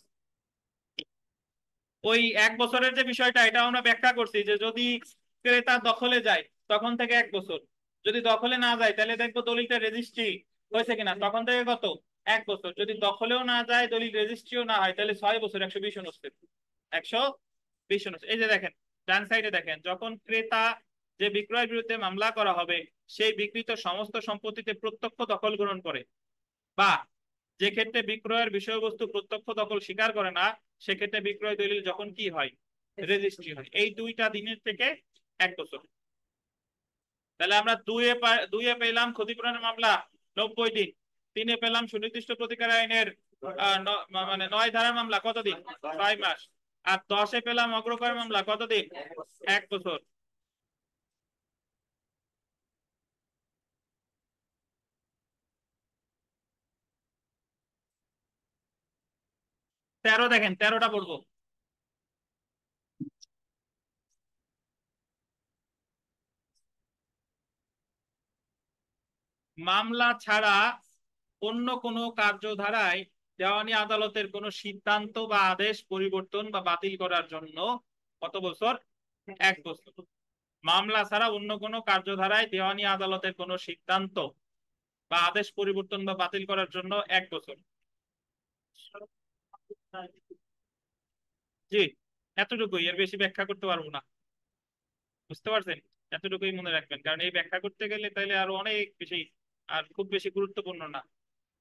ওই 1 বছরের যে বিষয়টা, এটা আমরা ব্যাখ্যা করছি যে যদি ক্রেতা দখলে যায় তখন থেকে 1 বছর, যদি দখলে না যায় তাহলে দেখবো দলিলটা রেজিস্ট্রি হয়েছে কিনা, তখন থেকে কত? 1 বছর। যদি দখলেও না যায়, দলিল রেজিস্ট্রিও না হয়, তাহলে 6 বছর। 120 অনুচ্ছেদ। 120 অনুচ্ছেদ। এই যে দেখেন ডান সাইডে দেখেন, যখন ক্রেতা যে বিক্রয়ের বিরুদ্ধে মামলা করা হবে সেই বিক্রিত সমস্ত সম্পত্তিতে প্রত্যক্ষ দখল গ্রহণ করে, বা যে ক্ষেত্রে বিক্রয়ের বিষয়বস্তু প্রত্যক্ষ দখল স্বীকার করে না সেক্ষেত্রে বিক্রয় দলিল যখন কি হয়, রেজিস্ট্রি হয়, এই 2টা দিনের থেকে 1 বছর। তাহলে আমরা দুইয়ে পেলাম ক্ষতিপূরণের মামলা 90 দিন, 3-এ পেলাম সুনির্দিষ্ট প্রতিকার আইনের মানে 9 ধারার মামলা কতদিন, 6 মাস, আর 10-এ পেলাম অগ্রকর মামলা কতদিন, 1 বছর। তেরো দেখেন, 13টা পড়বো। মামলা ছাড়া অন্য কোনো কার্যধারায় দেওয়ানি আদালতের কোনো সিদ্ধান্ত বা আদেশ পরিবর্তন বা বাতিল করার জন্য কত বছর, 1 বছর। মামলা ছাড়া অন্য কোনো কার্যধারায় দেওয়ানি আদালতের কোনো সিদ্ধান্ত বা আদেশ পরিবর্তন বা বাতিল করার জন্য 1 বছর। জি, এতটুকুই, এর বেশি ব্যাখ্যা করতে পারবো না, বুঝতে পারছেন? এতটুকুই মনে রাখবেন, কারণ এই ব্যাখ্যা করতে গেলে তাহলে আরো অনেক বেশি, আর খুব বেশি গুরুত্বপূর্ণ না।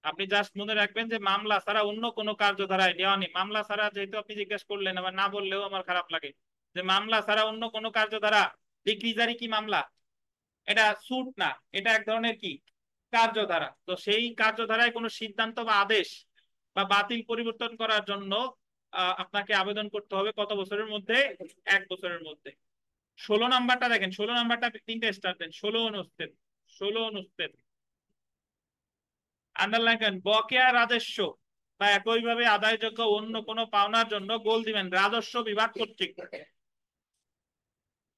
আপনি জাস্ট মনে রাখবেন যে মামলা ছাড়া অন্য কোনো কার্যধারায় দেওয়ানি, মামলা ছাড়া যেহেতু আপনি জিজ্ঞেস করলেন, আবার না বললেও আমার খারাপ লাগে, যে মামলা ছাড়া অন্য কোনো কার্যধারা, ডিক্রি জারি কি মামলা? এটা সুট না, এটা এক ধরনের কি কার্যধারা। তো সেই কার্যধারায় কোনো সিদ্ধান্ত বা আদেশ বা বাতিল পরিবর্তন করার জন্য আপনাকে আবেদন করতে হবে কত বছরের মধ্যে, 1 বছরের মধ্যে। 16 নাম্বারটা দেখেন, 16 নাম্বারটা 3টে স্টার দেন, 16 অনুচ্ছেদ, 16 অনুচ্ছেদ আন্ডারলাইন করেন। বকেয়া রাজস্ব বা একইভাবে আদায়যোগ্য অন্য কোনো পাওনার জন্য গোল দিবেন রাজস্ব বিভাগ কর্তৃক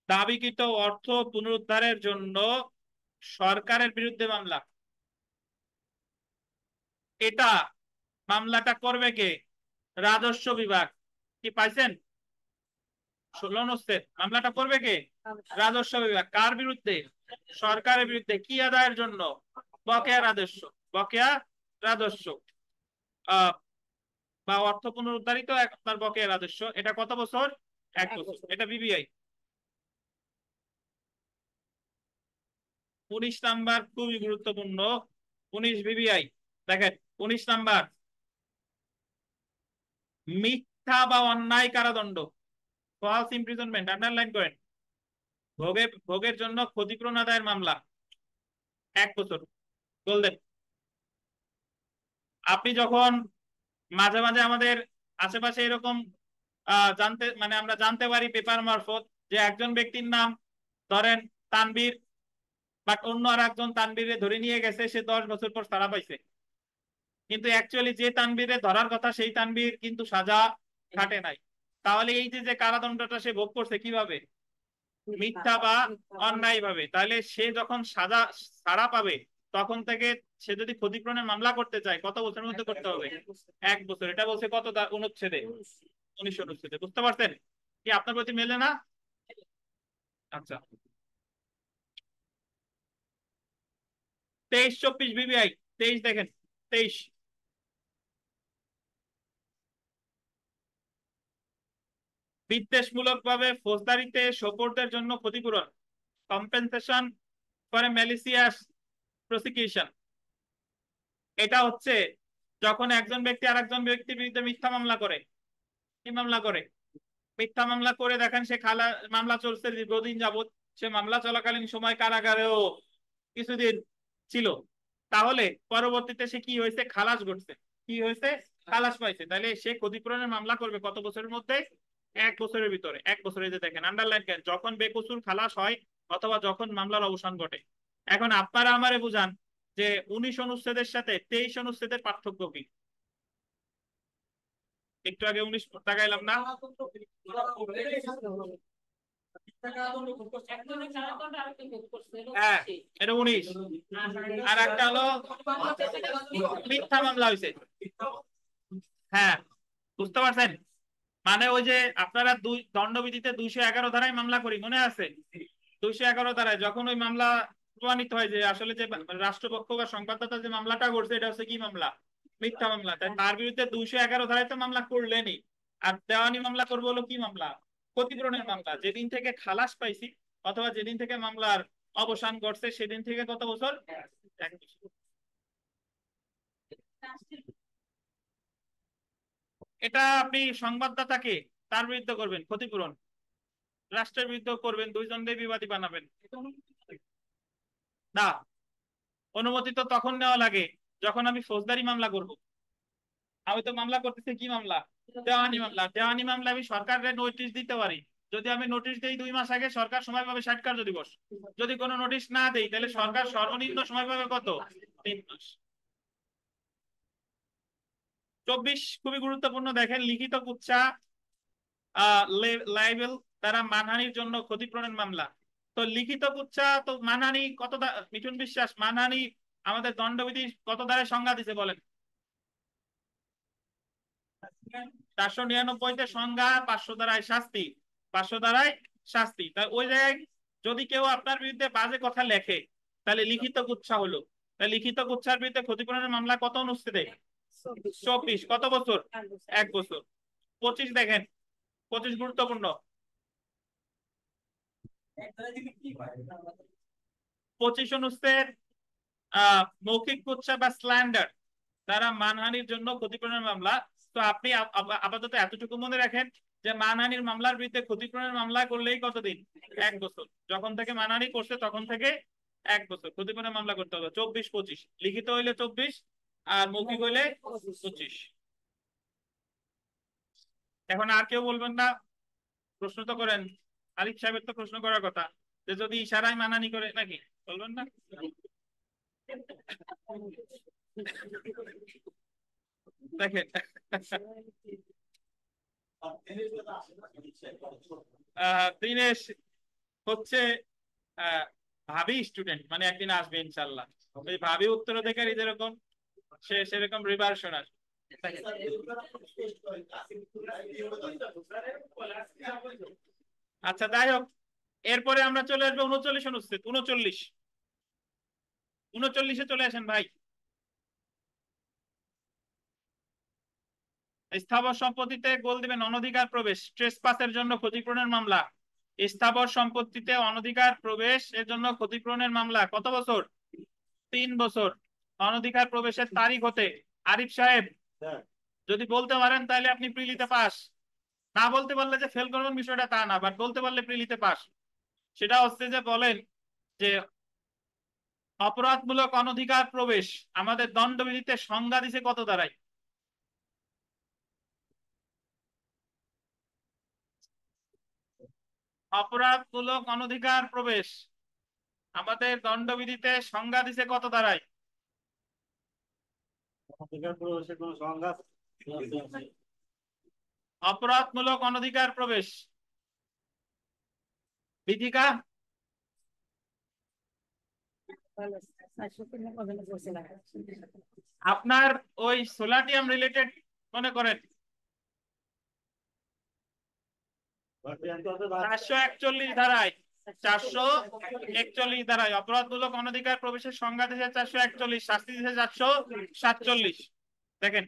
দাবিকৃত অর্থ পুনরুদ্ধারের জন্য সরকারের বিরুদ্ধে মামলা। এটা মামলাটা করবে কে? রাজস্ব বিভাগ। কি পাইছেন? 16 অনুচ্ছেদ মামলাটা করবে কে? রাজস্ব বিভাগ। কার বিরুদ্ধে? সরকারের বিরুদ্ধে। কি আদায়ের জন্য? বকেয়া রাজস্ব, বকেয়া রাজস্ব বা অর্থ পুনরুদ্ধারিত আপনার বকেয়া রাজস্ব। এটা কত বছর? 1 বছর। এটা বিবিআই। 19 নাম্বার খুবই গুরুত্বপূর্ণ, 19 বিবিআই। দেখেন 19 নাম্বার, মিথ্যা বা অন্যায় কারাদণ্ড, ফলস ইমপ্রিজনমেন্ট, আন্ডারলাইন করেন। ভোগের জন্য ক্ষতিপূরণ আদায়ের মামলা 1 বছর। বললেন আপনি যখন মাঝে মাঝে আমাদের আশেপাশে এরকম জানতে মানে আমরা জানতে পারি পেপার মারফত যে একজন ব্যক্তির নাম ধরেন তানবীর, বাট অন্য আর একজন তানবীরে ধরে নিয়ে গেছে, সে 10 বছর পর ছাড়া পাইছে, কিন্তু অ্যাকচুয়ালি যে তানবীরে ধরার কথা সেই তানবীর কিন্তু সাজা কাটে নাই। তাহলে এই যে যে কারাদণ্ডটা সে ভোগ করছে কিভাবে? মিথ্যা বা অন্যায় ভাবে। তাহলে সে যখন সাজা ছাড়া পাবে তখন থেকে সে যদি ক্ষতিপূরণের মামলা করতে চায় কত বছরের মধ্যে করতে হবে? 1 বছর। এটা বলছে কত অনুচ্ছেদে? 19 অনুচ্ছেদে। বুঝতে পারছেন? কি আপনার প্রতি মেলে না? আচ্ছা, 23-24 বিবিআই। 23 দেখেন, 23, বিদ্বেষমূলক ভাবে ফৌজদারিতে সোপর্দের জন্য ক্ষতিপূরণ, কম্পেনসেশন ফর ম্যালিসিয়াস প্রসিকিউশন। এটা হচ্ছে যখন একজন ব্যক্তি আরেকজন ব্যক্তির বিরুদ্ধে মিথ্যা মামলা করে। কি মামলা করে? মিথ্যা মামলা করে, দেখেন সে মামলা চলছে দীর্ঘদিন যাবত, সে মামলা চলাকালীন সময় কারাগারেও কিছুদিন ছিল, তাহলে পরবর্তীতে সে কি হয়েছে? খালাস ঘটছে। কি হয়েছে? খালাস পাইছে। তাহলে সে ক্ষতিপূরণের মামলা করবে কত বছরের মধ্যে? 1 বছরের ভিতরে। 1 বছরে যে দেখেন আন্ডারলাইন করেন, যখন বেকসুর খালাস হয় অথবা যখন মামলার অবসান ঘটে। এখন আপনারা আমারে বুঝান যে 19 অনুচ্ছেদের সাথে 23 অনুচ্ছেদের পার্থক্য কি? একটু আগে 19 তাকাইলাম না? হ্যাঁ, এটা 19। আর একটা হলো মিথ্যা মামলা হয়েছে। হ্যাঁ, বুঝতে পারছেন? মানে ওই যে আপনারা দণ্ডবিধিতে 211 ধারায় মামলা করি, মনে আছে? 211 ধারায় যখন ওই মামলা প্রমাণিত হয় যে আসলে যে রাষ্ট্রপক্ষ বা সংবাদদাতা যে মামলাটা করছে এটা হচ্ছে কি মামলা? মিথ্যা মামলা। তাই তার বিরুদ্ধে 211 ধারায় তো মামলা করলেনই। আর দেওয়ানি মামলা করবো হলো কি মামলা? ক্ষতিপূরণের মামলা। যেদিন থেকে খালাস পাইছি অথবা যেদিন থেকে মামলার অবসান ঘটছে সেদিন থেকে কত বছর? 1 বছর। এটা আপনি সংবাদদাতাকে তার বিরুদ্ধে করবেন ক্ষতিপূরণ, রাষ্ট্রের বিরুদ্ধে করবেন, দুইজনকে বিবাদী বানাবেন। না, অনুমতি তো তখন নেওয়া লাগে যখন আমি ফৌজদারি মামলা করব। আমি তো মামলা করতেছি কি মামলা? দেওয়ানি মামলা। দেওয়ানি মামলা আমি সরকারের নোটিশ দিতে পারি। যদি আমি নোটিশ দেই 2 মাস আগে, সরকার সময় পাবে 60 কার্য দিবস। যদি কোনো নোটিশ না দেই তাহলে সরকার সর্বনিম্ন সময় পাবে কত? 3 মাস। 24 খুবই গুরুত্বপূর্ণ, দেখেন লিখিত কুৎসা লাইবেল দ্বারা মানহানির জন্য ক্ষতিপূরণের মামলা। তো লিখিত কুৎসা তো মানহানি কত মিঠুন বিশ্বাস, মানহানি আমাদের দণ্ডবিধি কত ধারায় সংজ্ঞা দিছে বলেন? 499-তে সংজ্ঞা, 500 ধারায় শাস্তি, 500 ধারায় শাস্তি। তাই ওই জায়গায় যদি কেউ আপনার বিরুদ্ধে বাজে কথা লেখে তাহলে লিখিত কুৎসা হলো। তাই লিখিত কুৎসার বিরুদ্ধে ক্ষতিপূরণের মামলা কত অনুষ্ঠিত? 24। কত বছর? 1 বছর। 25 দেখেন, 25 গুরুত্বপূর্ণ। 25 অনুচ্ছেদ মৌখিক কুৎসা বা স্ল্যান্ডার তারা মানহানির জন্য ক্ষতিপূরণের মামলা। তো আপনি আপাতত এতটুকু মনে রাখেন যে মানহানির মামলার বিরুদ্ধে ক্ষতিপূরণের মামলা করলেই কতদিন? 1 বছর। যখন থেকে মানহানি করছে তখন থেকে 1 বছর ক্ষতিপূরণের মামলা করতে হবে। 24-25 লিখিত হইলে 24 আর মৌখিক হইলে 25। এখন আর কেউ বলবেন না? প্রশ্ন তো করেন, আরিফ সাহেবের তো প্রশ্ন করার কথা যে যদি ইশারায় মানহানি করে নাকি, বলবেন না? দেখেন দিনেশ হচ্ছে ভাবি স্টুডেন্ট, মানে একদিন আসবে ইনশাল্লাহ। ওই ভাবি উত্তরাধিকারী যেরকম, সে সেরকম রিভার্সন আসবে। আচ্ছা যাই হোক, এরপরে আমরা চলে আসবো 39 অনুচ্ছেদ। 39-এ চলে আসেন ভাই। স্থাবর সম্পত্তিতে গোল দিবেন অনধিকার প্রবেশ, ট্রেসপাসের জন্য ক্ষতিপূরণের মামলা। স্থাবর সম্পত্তিতে অনধিকার প্রবেশ এর জন্য ক্ষতিপূরণের মামলা কত বছর? 3 বছর। অনধিকার প্রবেশের তারিখ হতে, আরিফ সাহেব যদি বলতে পারেন তাহলে আপনি প্রিলিতে পাস। না বলতে পারলে যে ফেল করবেন বিষয়টা তা না, বাট বলতে পারলে প্রিলিতে পাস। সেটা হচ্ছে যে বলেন যে অপরাধমূলক অনধিকার প্রবেশ আমাদের দণ্ডবিধিতে সংজ্ঞা দিছে কত ধারায়? অপরাধমূলক অনধিকার প্রবেশ আমাদের দণ্ডবিধিতে সংজ্ঞা দিছে কত ধারায়? অপরাধমূলক অনধিকার প্রবেশ বিধিকা আপনার ওই সোলাটিয়াম রিলেটেড মনে করেন 441 ধারায়, 441 ধারায় অপরাধমূলক অনধিকার প্রবেশের সংজ্ঞা দিয়েছে 441, শাস্তি দিয়েছে 447। দেখেন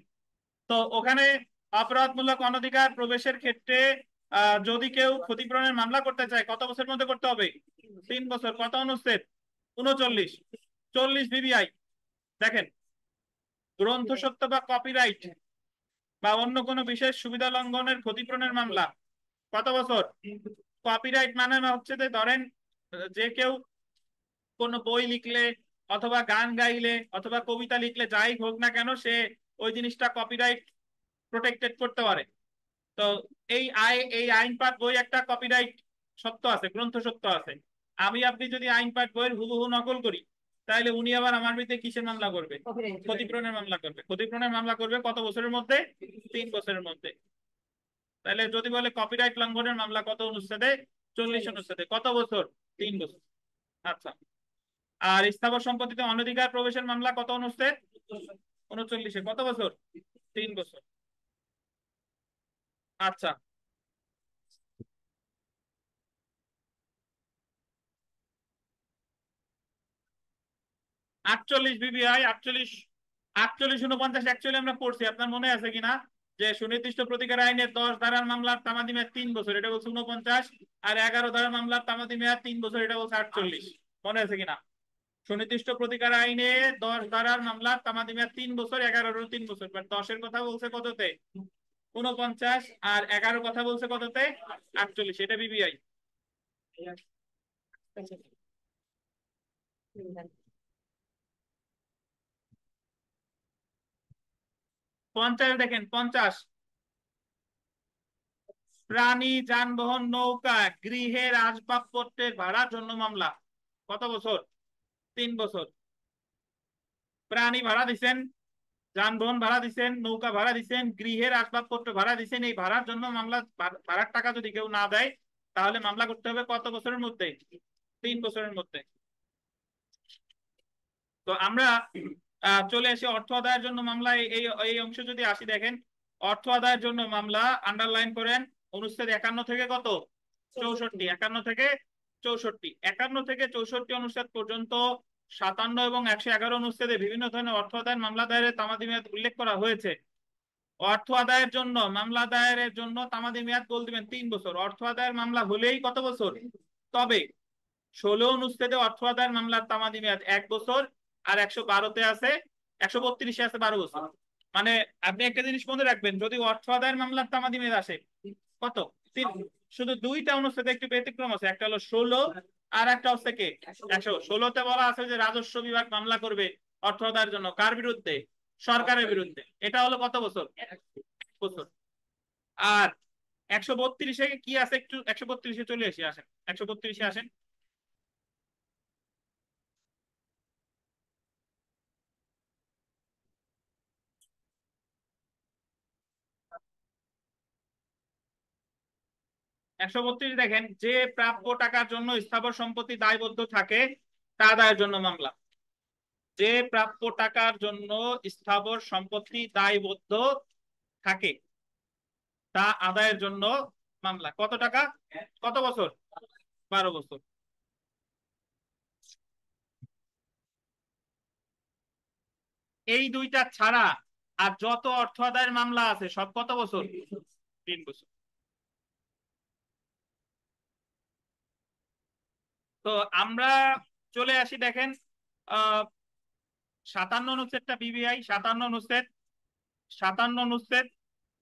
তো ওখানে অপরাধমূলক অনধিকার প্রবেশের ক্ষেত্রে যদি কেউ ক্ষতিপূরণের মামলা করতে চায় কত বছরের মধ্যে করতে হবে? 3 বছর। কত অনুচ্ছেদ? 39। 40 বিবিআই। দেখেন গ্রন্থ সত্য বা কপিরাইট বা অন্য কোনো বিশেষ সুবিধা লঙ্ঘনের ক্ষতিপূরণের মামলা কত বছর? কপিরাইট মানে হচ্ছে যে ধরেন যে কেউ কোনো বই লিখলে অথবা গান গাইলে অথবা কবিতা লিখলে যাই হোক না কেন, সে ওই জিনিসটা কপিরাইট প্রোটেক্টেড করতে পারে। তো এই আইন পাঠ বই একটা কপিরাইট সত্য আছে, গ্রন্থ সত্য আছে। আমি আপনি যদি আইন পাঠ বইয়ের হুবহু নকল করি তাহলে উনি আবার আমার বিরুদ্ধে কিসের মামলা করবে? ক্ষতিপূরণের মামলা করবে। ক্ষতিপূরণের মামলা করবে কত বছরের মধ্যে? 3 বছরের মধ্যে। তাহলে যদি বলে কপিরাইট লঙ্ঘনের মামলা কত অনুচ্ছেদে? 40 অনুচ্ছেদে। কত বছর? 3 বছর। আচ্ছা, আর স্থাবর সম্পত্তিতে অনধিকার প্রবেশের মামলা কত অনুচ্ছেদ? 39-এ। কত বছর? 3 বছর। আচ্ছা, 48 বিবিআই। 48, 49 অ্যাকচুয়ালি আমরা পড়ছি, আপনার মনে আছে কিনা যে সুনির্দিষ্ট প্রতিকার আইনের 10 ধারার মামলার তামাদি মেয়াদ 3 বছর, এটা বলছে 49। আর 11 ধারার মামলার তামাদি মেয়াদ 3 বছর, এটা বলছে 48। মনে আছে কিনা? সুনির্দিষ্ট প্রতিকার আইনে 10 ধারার মামলার তামাদি মেয়াদ 3 বছর, 11-র 3 বছর, বাট 10-এর কথা বলছে কততে? 49, আর 11 কথা বলছে কততে? 48, এটা বিবিআই। 50 দেখেন, 50 প্রাণী, যানবাহন, নৌকা, গৃহের আসবাবপত্রের ভাড়ার জন্য মামলা। কত বছর? 3 বছর। প্রাণী ভাড়া দিচ্ছেন, যানবাহন ভাড়া দিচ্ছেন, নৌকা ভাড়া দিচ্ছেন, গৃহের আসবাবপত্র ভাড়া দিচ্ছেন, এই ভাড়ার জন্য মামলা, ভাড়ার টাকা যদি কেউ না দেয় তাহলে মামলা করতে হবে কত বছরের মধ্যে? 3 বছরের মধ্যে। তো আমরা চলে আসি অর্থ আদায়ের জন্য মামলা। এই এই অংশে যদি আসি, দেখেন অর্থ আদায়ের জন্য মামলা আন্ডারলাইন করেন। অনুচ্ছেদ 51 থেকে কত? 64। 51 থেকে 64, 51 থেকে 64 অনুচ্ছেদ পর্যন্ত 57 এবং 111 অনুচ্ছেদে বিভিন্ন ধরনের অর্থ আদায়ের মামলা দায়েরের তামাদি মেয়াদ উল্লেখ করা হয়েছে। অর্থ আদায়ের জন্য মামলা দায়েরের জন্য তামাদি মেয়াদ বল দিবেন 3 বছর। অর্থ আদায়ের মামলা হলেই কত বছর? তবে 16 অনুচ্ছেদে অর্থ আদায়ের মামলার তামাদি মেয়াদ 1 বছর, আর 112-তে আছে, 132-এ আছে 12 বছর। মানে আপনি একটা জিনিস মনে রাখবেন, যদি অর্থ আদায়ের মামলার তামাদি মেয়াদ আসে কত? 3। শুধু দুইটা অনুচ্ছেদে একটু ব্যতিক্রম আছে, একটা হলো 16 আর একটা হচ্ছে কে 116-তে বলা আছে যে রাজস্ব বিভাগ মামলা করবে অর্থ আদায়ের জন্য কার বিরুদ্ধে? সরকারের বিরুদ্ধে। এটা হলো কত বছর? 1 বছর। আর 132-এ কি আছে? একটু 132-এ চলে আসি, আসেন 132-এ আসেন। একশো 32 দেখেন, যে প্রাপ্য টাকার জন্য স্থাবর সম্পত্তি দায়বদ্ধ থাকে তা আদায়ের জন্য মামলা। যে প্রাপ্য টাকার জন্য স্থাবর সম্পত্তি দায়বদ্ধ থাকে তা আদায়ের জন্য মামলা। কত টাকা? কত বছর? 12 বছর। এই দুইটা ছাড়া আর যত অর্থ আদায়ের মামলা আছে সব কত বছর? 3 বছর। তো আমরা চলে আসি, দেখেন 57 অনুচ্ছেদটা বিবিআই। 57 অনুচ্ছেদ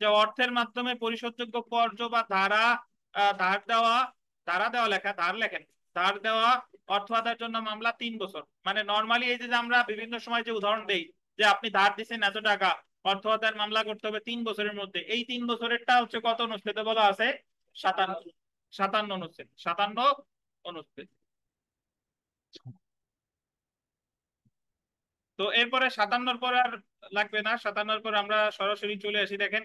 যে অর্থের মাধ্যমে পরিশোধযোগ্য কর্য বা ধার দেওয়া, ধার লেখেন, ধার দেওয়া অর্থ আদায়ের জন্য মামলা 3 বছর। মানে নর্মালি এই যে আমরা বিভিন্ন সময় যে উদাহরণ দেই যে আপনি ধার দিচ্ছেন এত টাকা, অর্থ আদায়ের মামলা করতে হবে 3 বছরের মধ্যে, এই 3 বছরেরটা হচ্ছে কত অনুচ্ছেদে বলা আছে? 57। 57 অনুচ্ছেদ, 57 অনুচ্ছেদ। তো এরপরে 57-র পর আর লাগবে না। 57-র পর আমরা সরাসরি চলে আসি, দেখেন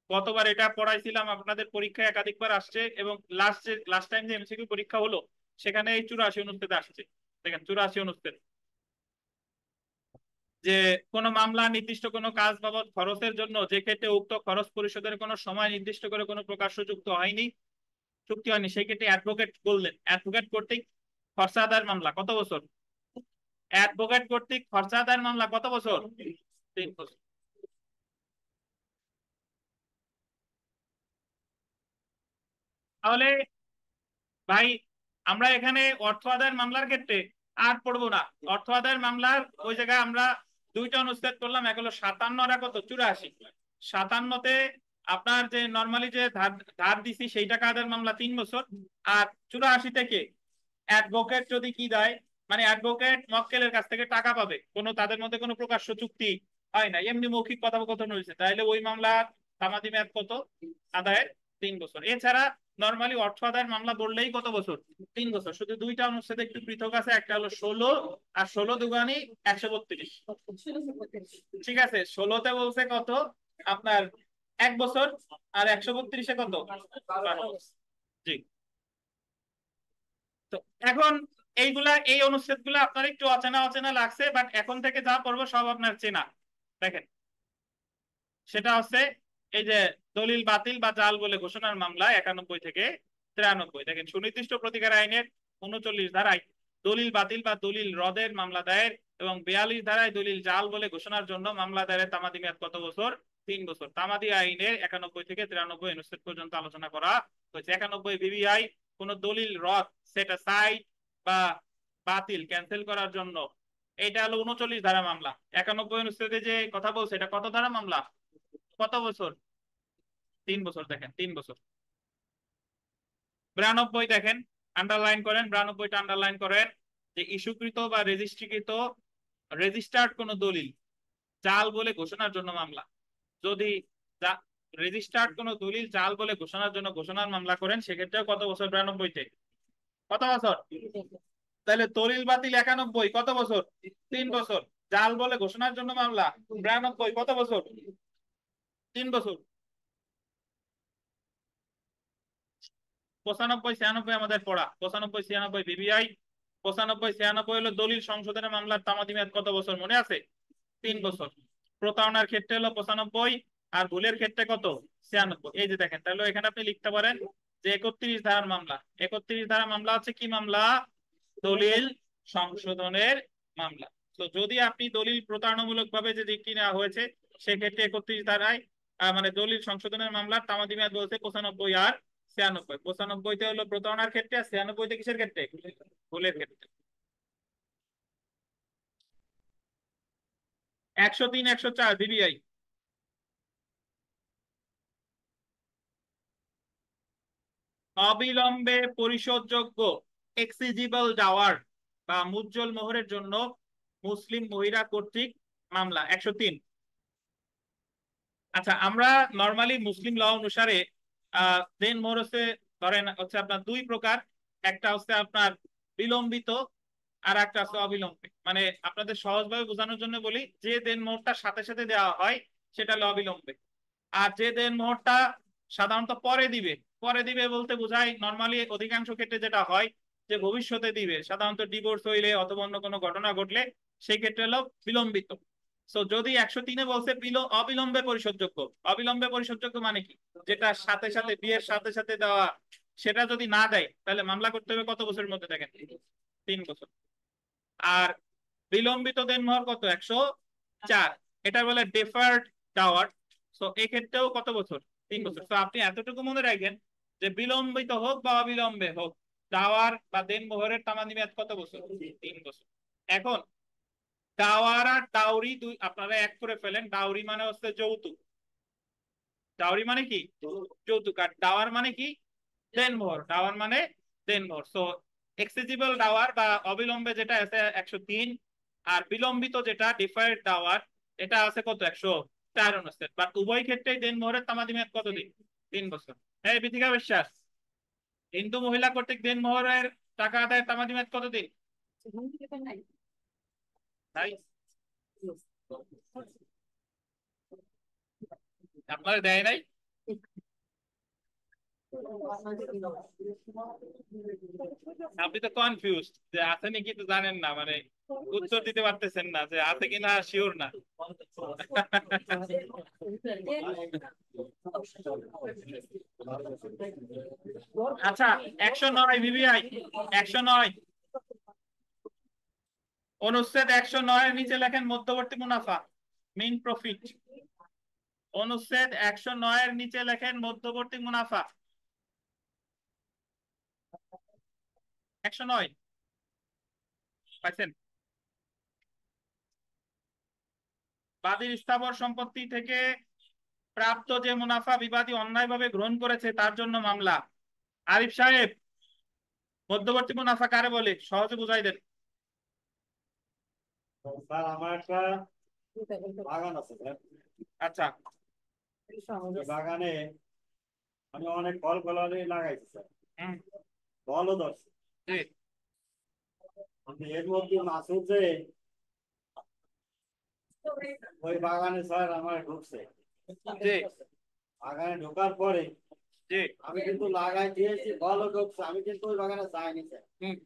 গতবার এটা পড়াইছিলাম, আপনাদের পরীক্ষায় একাধিকবার আসছে, এবং লাস্ট টাইম যে এমসিকিউ পরীক্ষা হলো সেখানে এই 84 অনুচ্ছেদে আসছে। দেখেন 84 অনুচ্ছেদ, যে কোন মামলা নির্দিষ্ট কোনো কাজ বাবদ খরচের জন্য যে ক্ষেত্রে উক্ত খরচ পরিশোধের কোনো সময় নির্দিষ্ট করে কোনো প্রকাশ্য চুক্তি হয়নি সেই ক্ষেত্রে অ্যাডভোকেট বললেন, অ্যাডভোকেট কর্তৃক খরচা আদায়ের মামলা কত বছর? অ্যাডভোকেট কর্তৃক খরচা আদায়ের মামলা কত বছর? 3 বছর। তাহলে ভাই আমরা এখানে অর্থ আদায়ের মামলার ক্ষেত্রে আর পড়বো না। অর্থ আদায়ের মামলার ওই জায়গায় আমরা দুইটা অনুচ্ছেদ করলাম, এক হলো 57 আর এক কত 84। 57-তে আপনার যে নর্মালি যে ধার ধার দিছি সেই টাকা আদায়ের মামলা 3 বছর। আর 84 থেকে অ্যাডভোকেট যদি কি দেয়, মানে অ্যাডভোকেট মক্কেলের কাছ থেকে টাকা পাবে, কোনো তাদের মধ্যে কোনো প্রকাশ্য চুক্তি হয় না, এমনি মৌখিক কথোপকথন হয়েছে, তাহলে ওই মামলার তামাদি মেয়াদ কত? আদায়ের 3 বছর। এছাড়া নর্মালি অর্থ আদায়ের মামলা বললেই কত বছর? 3 বছর। শুধু দুইটা অনুচ্ছেদে একটু পৃথক আছে, একটা হলো 16 আর 16 দুগানি 132। ঠিক আছে, 16-তে বলছে কত আপনার 1 বছর, আর 132-এ কত? 12 বছর। জি। তো এখন এই অনুচ্ছেদ গুলো আপনার একটু অচেনা অচেনা লাগছে, বাট এখন থেকে যা পড়বো সব আপনার চেনা। দেখেন সেটা হচ্ছে এই যে দলিল বাতিল বা জাল বলে ঘোষণার মামলা 91 থেকে 93। দেখেন সুনির্দিষ্ট প্রতিকার আইনের 39 ধারায় দলিল বাতিল বা দলিল রদের মামলা দায়ের এবং 42 ধারায় দলিল জাল বলে ঘোষণার জন্য মামলা দায়েরের তামাদি মেয়াদ কত বছর? 3 বছর। তামাদি আইনের 91 থেকে 93 অনুচ্ছেদ পর্যন্ত আলোচনা করা হয়েছে। 91 বিবিআই কোন দলিল রদ, সেট অ্যাসাইড বা বাতিল ক্যান্সেল করার জন্য, এটা হলো 39 ধারা মামলা। 91 অনুচ্ছেদে যে কথা বলছে এটা কত ধারা মামলা? কত বছর? 3 বছর, দেখেন 3 বছর। 92 দেখেন, আন্ডারলাইন করেন, 92টা আন্ডারলাইন করেন, যে ইস্যুকৃত বা রেজিস্টার্ড কোন দলিল জাল বলে ঘোষণার জন্য মামলা, যদি রেজিস্টার্ড কোন দলিল জাল বলে ঘোষণার জন্য ঘোষণার মামলা করেন, সেক্ষেত্রে কত বছর? 92তে কত বছর? তাহলে দলিল বাতিল 91, কত বছর? 3 বছর। জাল বলে ঘোষণার জন্য মামলা 92, কত বছর? 3 বছর। 95 96 আমাদের পড়া, 95 96 বিবিআই, 95 96 হলো দলিল সংশোধনের মামলার তামাদি মেয়াদ কত বছর, মনে আছে? 3 বছর। প্রতারণার ক্ষেত্রে হলো 95, আর ভুলের ক্ষেত্রে কত? 96। এই যে দেখেন, তাহলে এখানে আপনি লিখতে পারেন যে 31 ধারার মামলা। 31 ধারা মামলা হচ্ছে কি মামলা? দলিল সংশোধনের মামলা। তো যদি আপনি দলিল প্রতারণামূলক ভাবে যদি কিনা হয়েছে, সেক্ষেত্রে 31 ধারায় মানে দলিল সংশোধনের মামলার তামাদি মেয়াদ বলতে 95 আর 96। 95তে হলো প্রতারণার ক্ষেত্রে, আর 96তে কিসের ক্ষেত্রে? ভুলের ক্ষেত্রে। 103 104 বিবিআই। অবিলম্বে পরিশোধযোগ্য এক্সিজিবল ডাওয়ার বা মুজ্জল মোহরের জন্য মুসলিম মহিলা কর্তৃক মামলা 103। আচ্ছা, আমরা নর্মালি মুসলিম ল অনুসারে দেন মোহর হচ্ছে, ধরেন হচ্ছে আপনার 2 প্রকার। একটা হচ্ছে আপনার বিলম্বিত, আর একটা হচ্ছে অবিলম্বে। মানে আপনাদের সহজভাবে বোঝানোর জন্য বলি, যে দেন মোহরটা সাথে সাথে দেওয়া হয় সেটা হলো অবিলম্বে। আর যে দেন মোহরটা সাধারণত পরে দিবে বলতে বোঝায়, নর্মালি অধিকাংশ ক্ষেত্রে যেটা হয় যে ভবিষ্যতে দিবে, সাধারণত ডিভোর্স হইলে অথবা অন্য কোনো ঘটনা ঘটলে, সেই ক্ষেত্রে হলো বিলম্বিত। সো যদি 103-এ বলছে অবিলম্বে পরিশোধযোগ্য, অবিলম্বে পরিশোধযোগ্য মানে কি? যেটা সাথে সাথে, বিয়ের সাথে সাথে দেওয়া, সেটা যদি না দেয় তাহলে মামলা করতে হবে কত বছরের মধ্যে? দেখেন 3 বছর। আর বিলম্বিত দেনমোহর কত? 104। এটা বলে ডেফার্ড ডাওয়ার। সো এক্ষেত্রেও কত বছর? 3 বছর। তো আপনি এতটুকু মনে রাখবেন যে বিলম্বিত হোক বা অবিলম্বে হোক, ডাওয়ার বা দেনমোহরের তামাদি মেয়াদ কত বছর? 3 বছর। এখন ডাওয়ার আর ডাউরি দুই আপনারা এক করে ফেলেন। ডাউরি মানে হচ্ছে যৌতুক। ডাউরি মানে কি? যৌতুক। আর ডাওয়ার মানে কি? দেনমোহর। ডাওয়ার মানে দেনমোহর। সো এক্সিজিবল ডাওয়ার বা অবিলম্বে যেটা আছে 103, আর বিলম্বিত যেটা ডিফার্ড ডাওয়ার, এটা আছে কত? 104 অনুচ্ছেদ। বাট উভয় ক্ষেত্রেই দেনমোহরের তামাদি মেয়াদ কতদিন? 3 বছর। এই বিথিকা বিশ্বাস, হিন্দু মহিলা কর্তৃক দেনমোহরের টাকা আদায়ের তামাদি মেয়াদ কতদিন? তাই আপনারা দেয় নাই? আপনি তো কনফিউজ যে আছে নাকি তো জানেন না, মানে উত্তর দিতে পারতেছেন না যে আছে কিনা শিওর না। আচ্ছা, 109 বিবিআই, 109 অনুচ্ছেদ 109 এর নিচে লেখেন মধ্যবর্তী মুনাফা, মিন প্রফিট। অনুচ্ছেদ 109 এর নিচে লেখেন মধ্যবর্তী মুনাফা। 109 পাইছেন? বাদীর স্থাবর সম্পত্তি থেকে প্রাপ্ত যে মুনাফা বিবাদী অন্যায়ভাবে গ্রহণ করেছে তার জন্য মামলা। আরিফ সাহেব, মধ্যবর্তী মুনাফা কারে বলে? সহজে বুঝাই দেন। স্যার আমার একটা বাগান আছে স্যার। আচ্ছা, বাগানে আমি অনেক ফল ফলালি লাগাইছি স্যার, হুম, ফলও ধরছে। জি, এর মধ্যে মাসুদ যে ওই বাগানে স্যার আমার ঢুকছে। জি, বাগানে ঢোকার পরে জি, আমি কিন্তু লাগাই দিয়েছি, ফলও ঢুকছে, আমি কিন্তু ওই বাগানে যাইনি স্যার। হুম,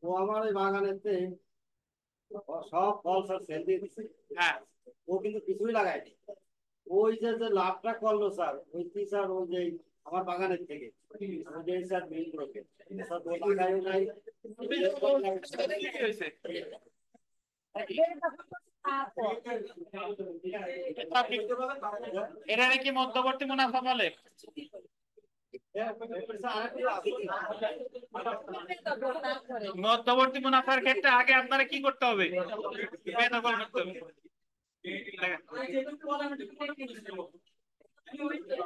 ও আমার ওই বাগানেতে সব ফল স্যার সেল দিয়ে দিচ্ছে। হ্যাঁ, ও কিন্তু কিছুই লাগায়নি। ওই যে যে লাভটা করলো স্যার, ওই কি স্যার, ওই যে আমার বাগানের থেকে ওই যে স্যার বিল ব্রোকের স্যার, ও লাগাই নাই। কি হয়েছে? এটা নাকি মধ্যবর্তী মুনাফা বলে? মধ্যবর্তী মুনাফার ক্ষেত্রে আগে আপনারা কি করতে হবে? বেদখল করতে হবে।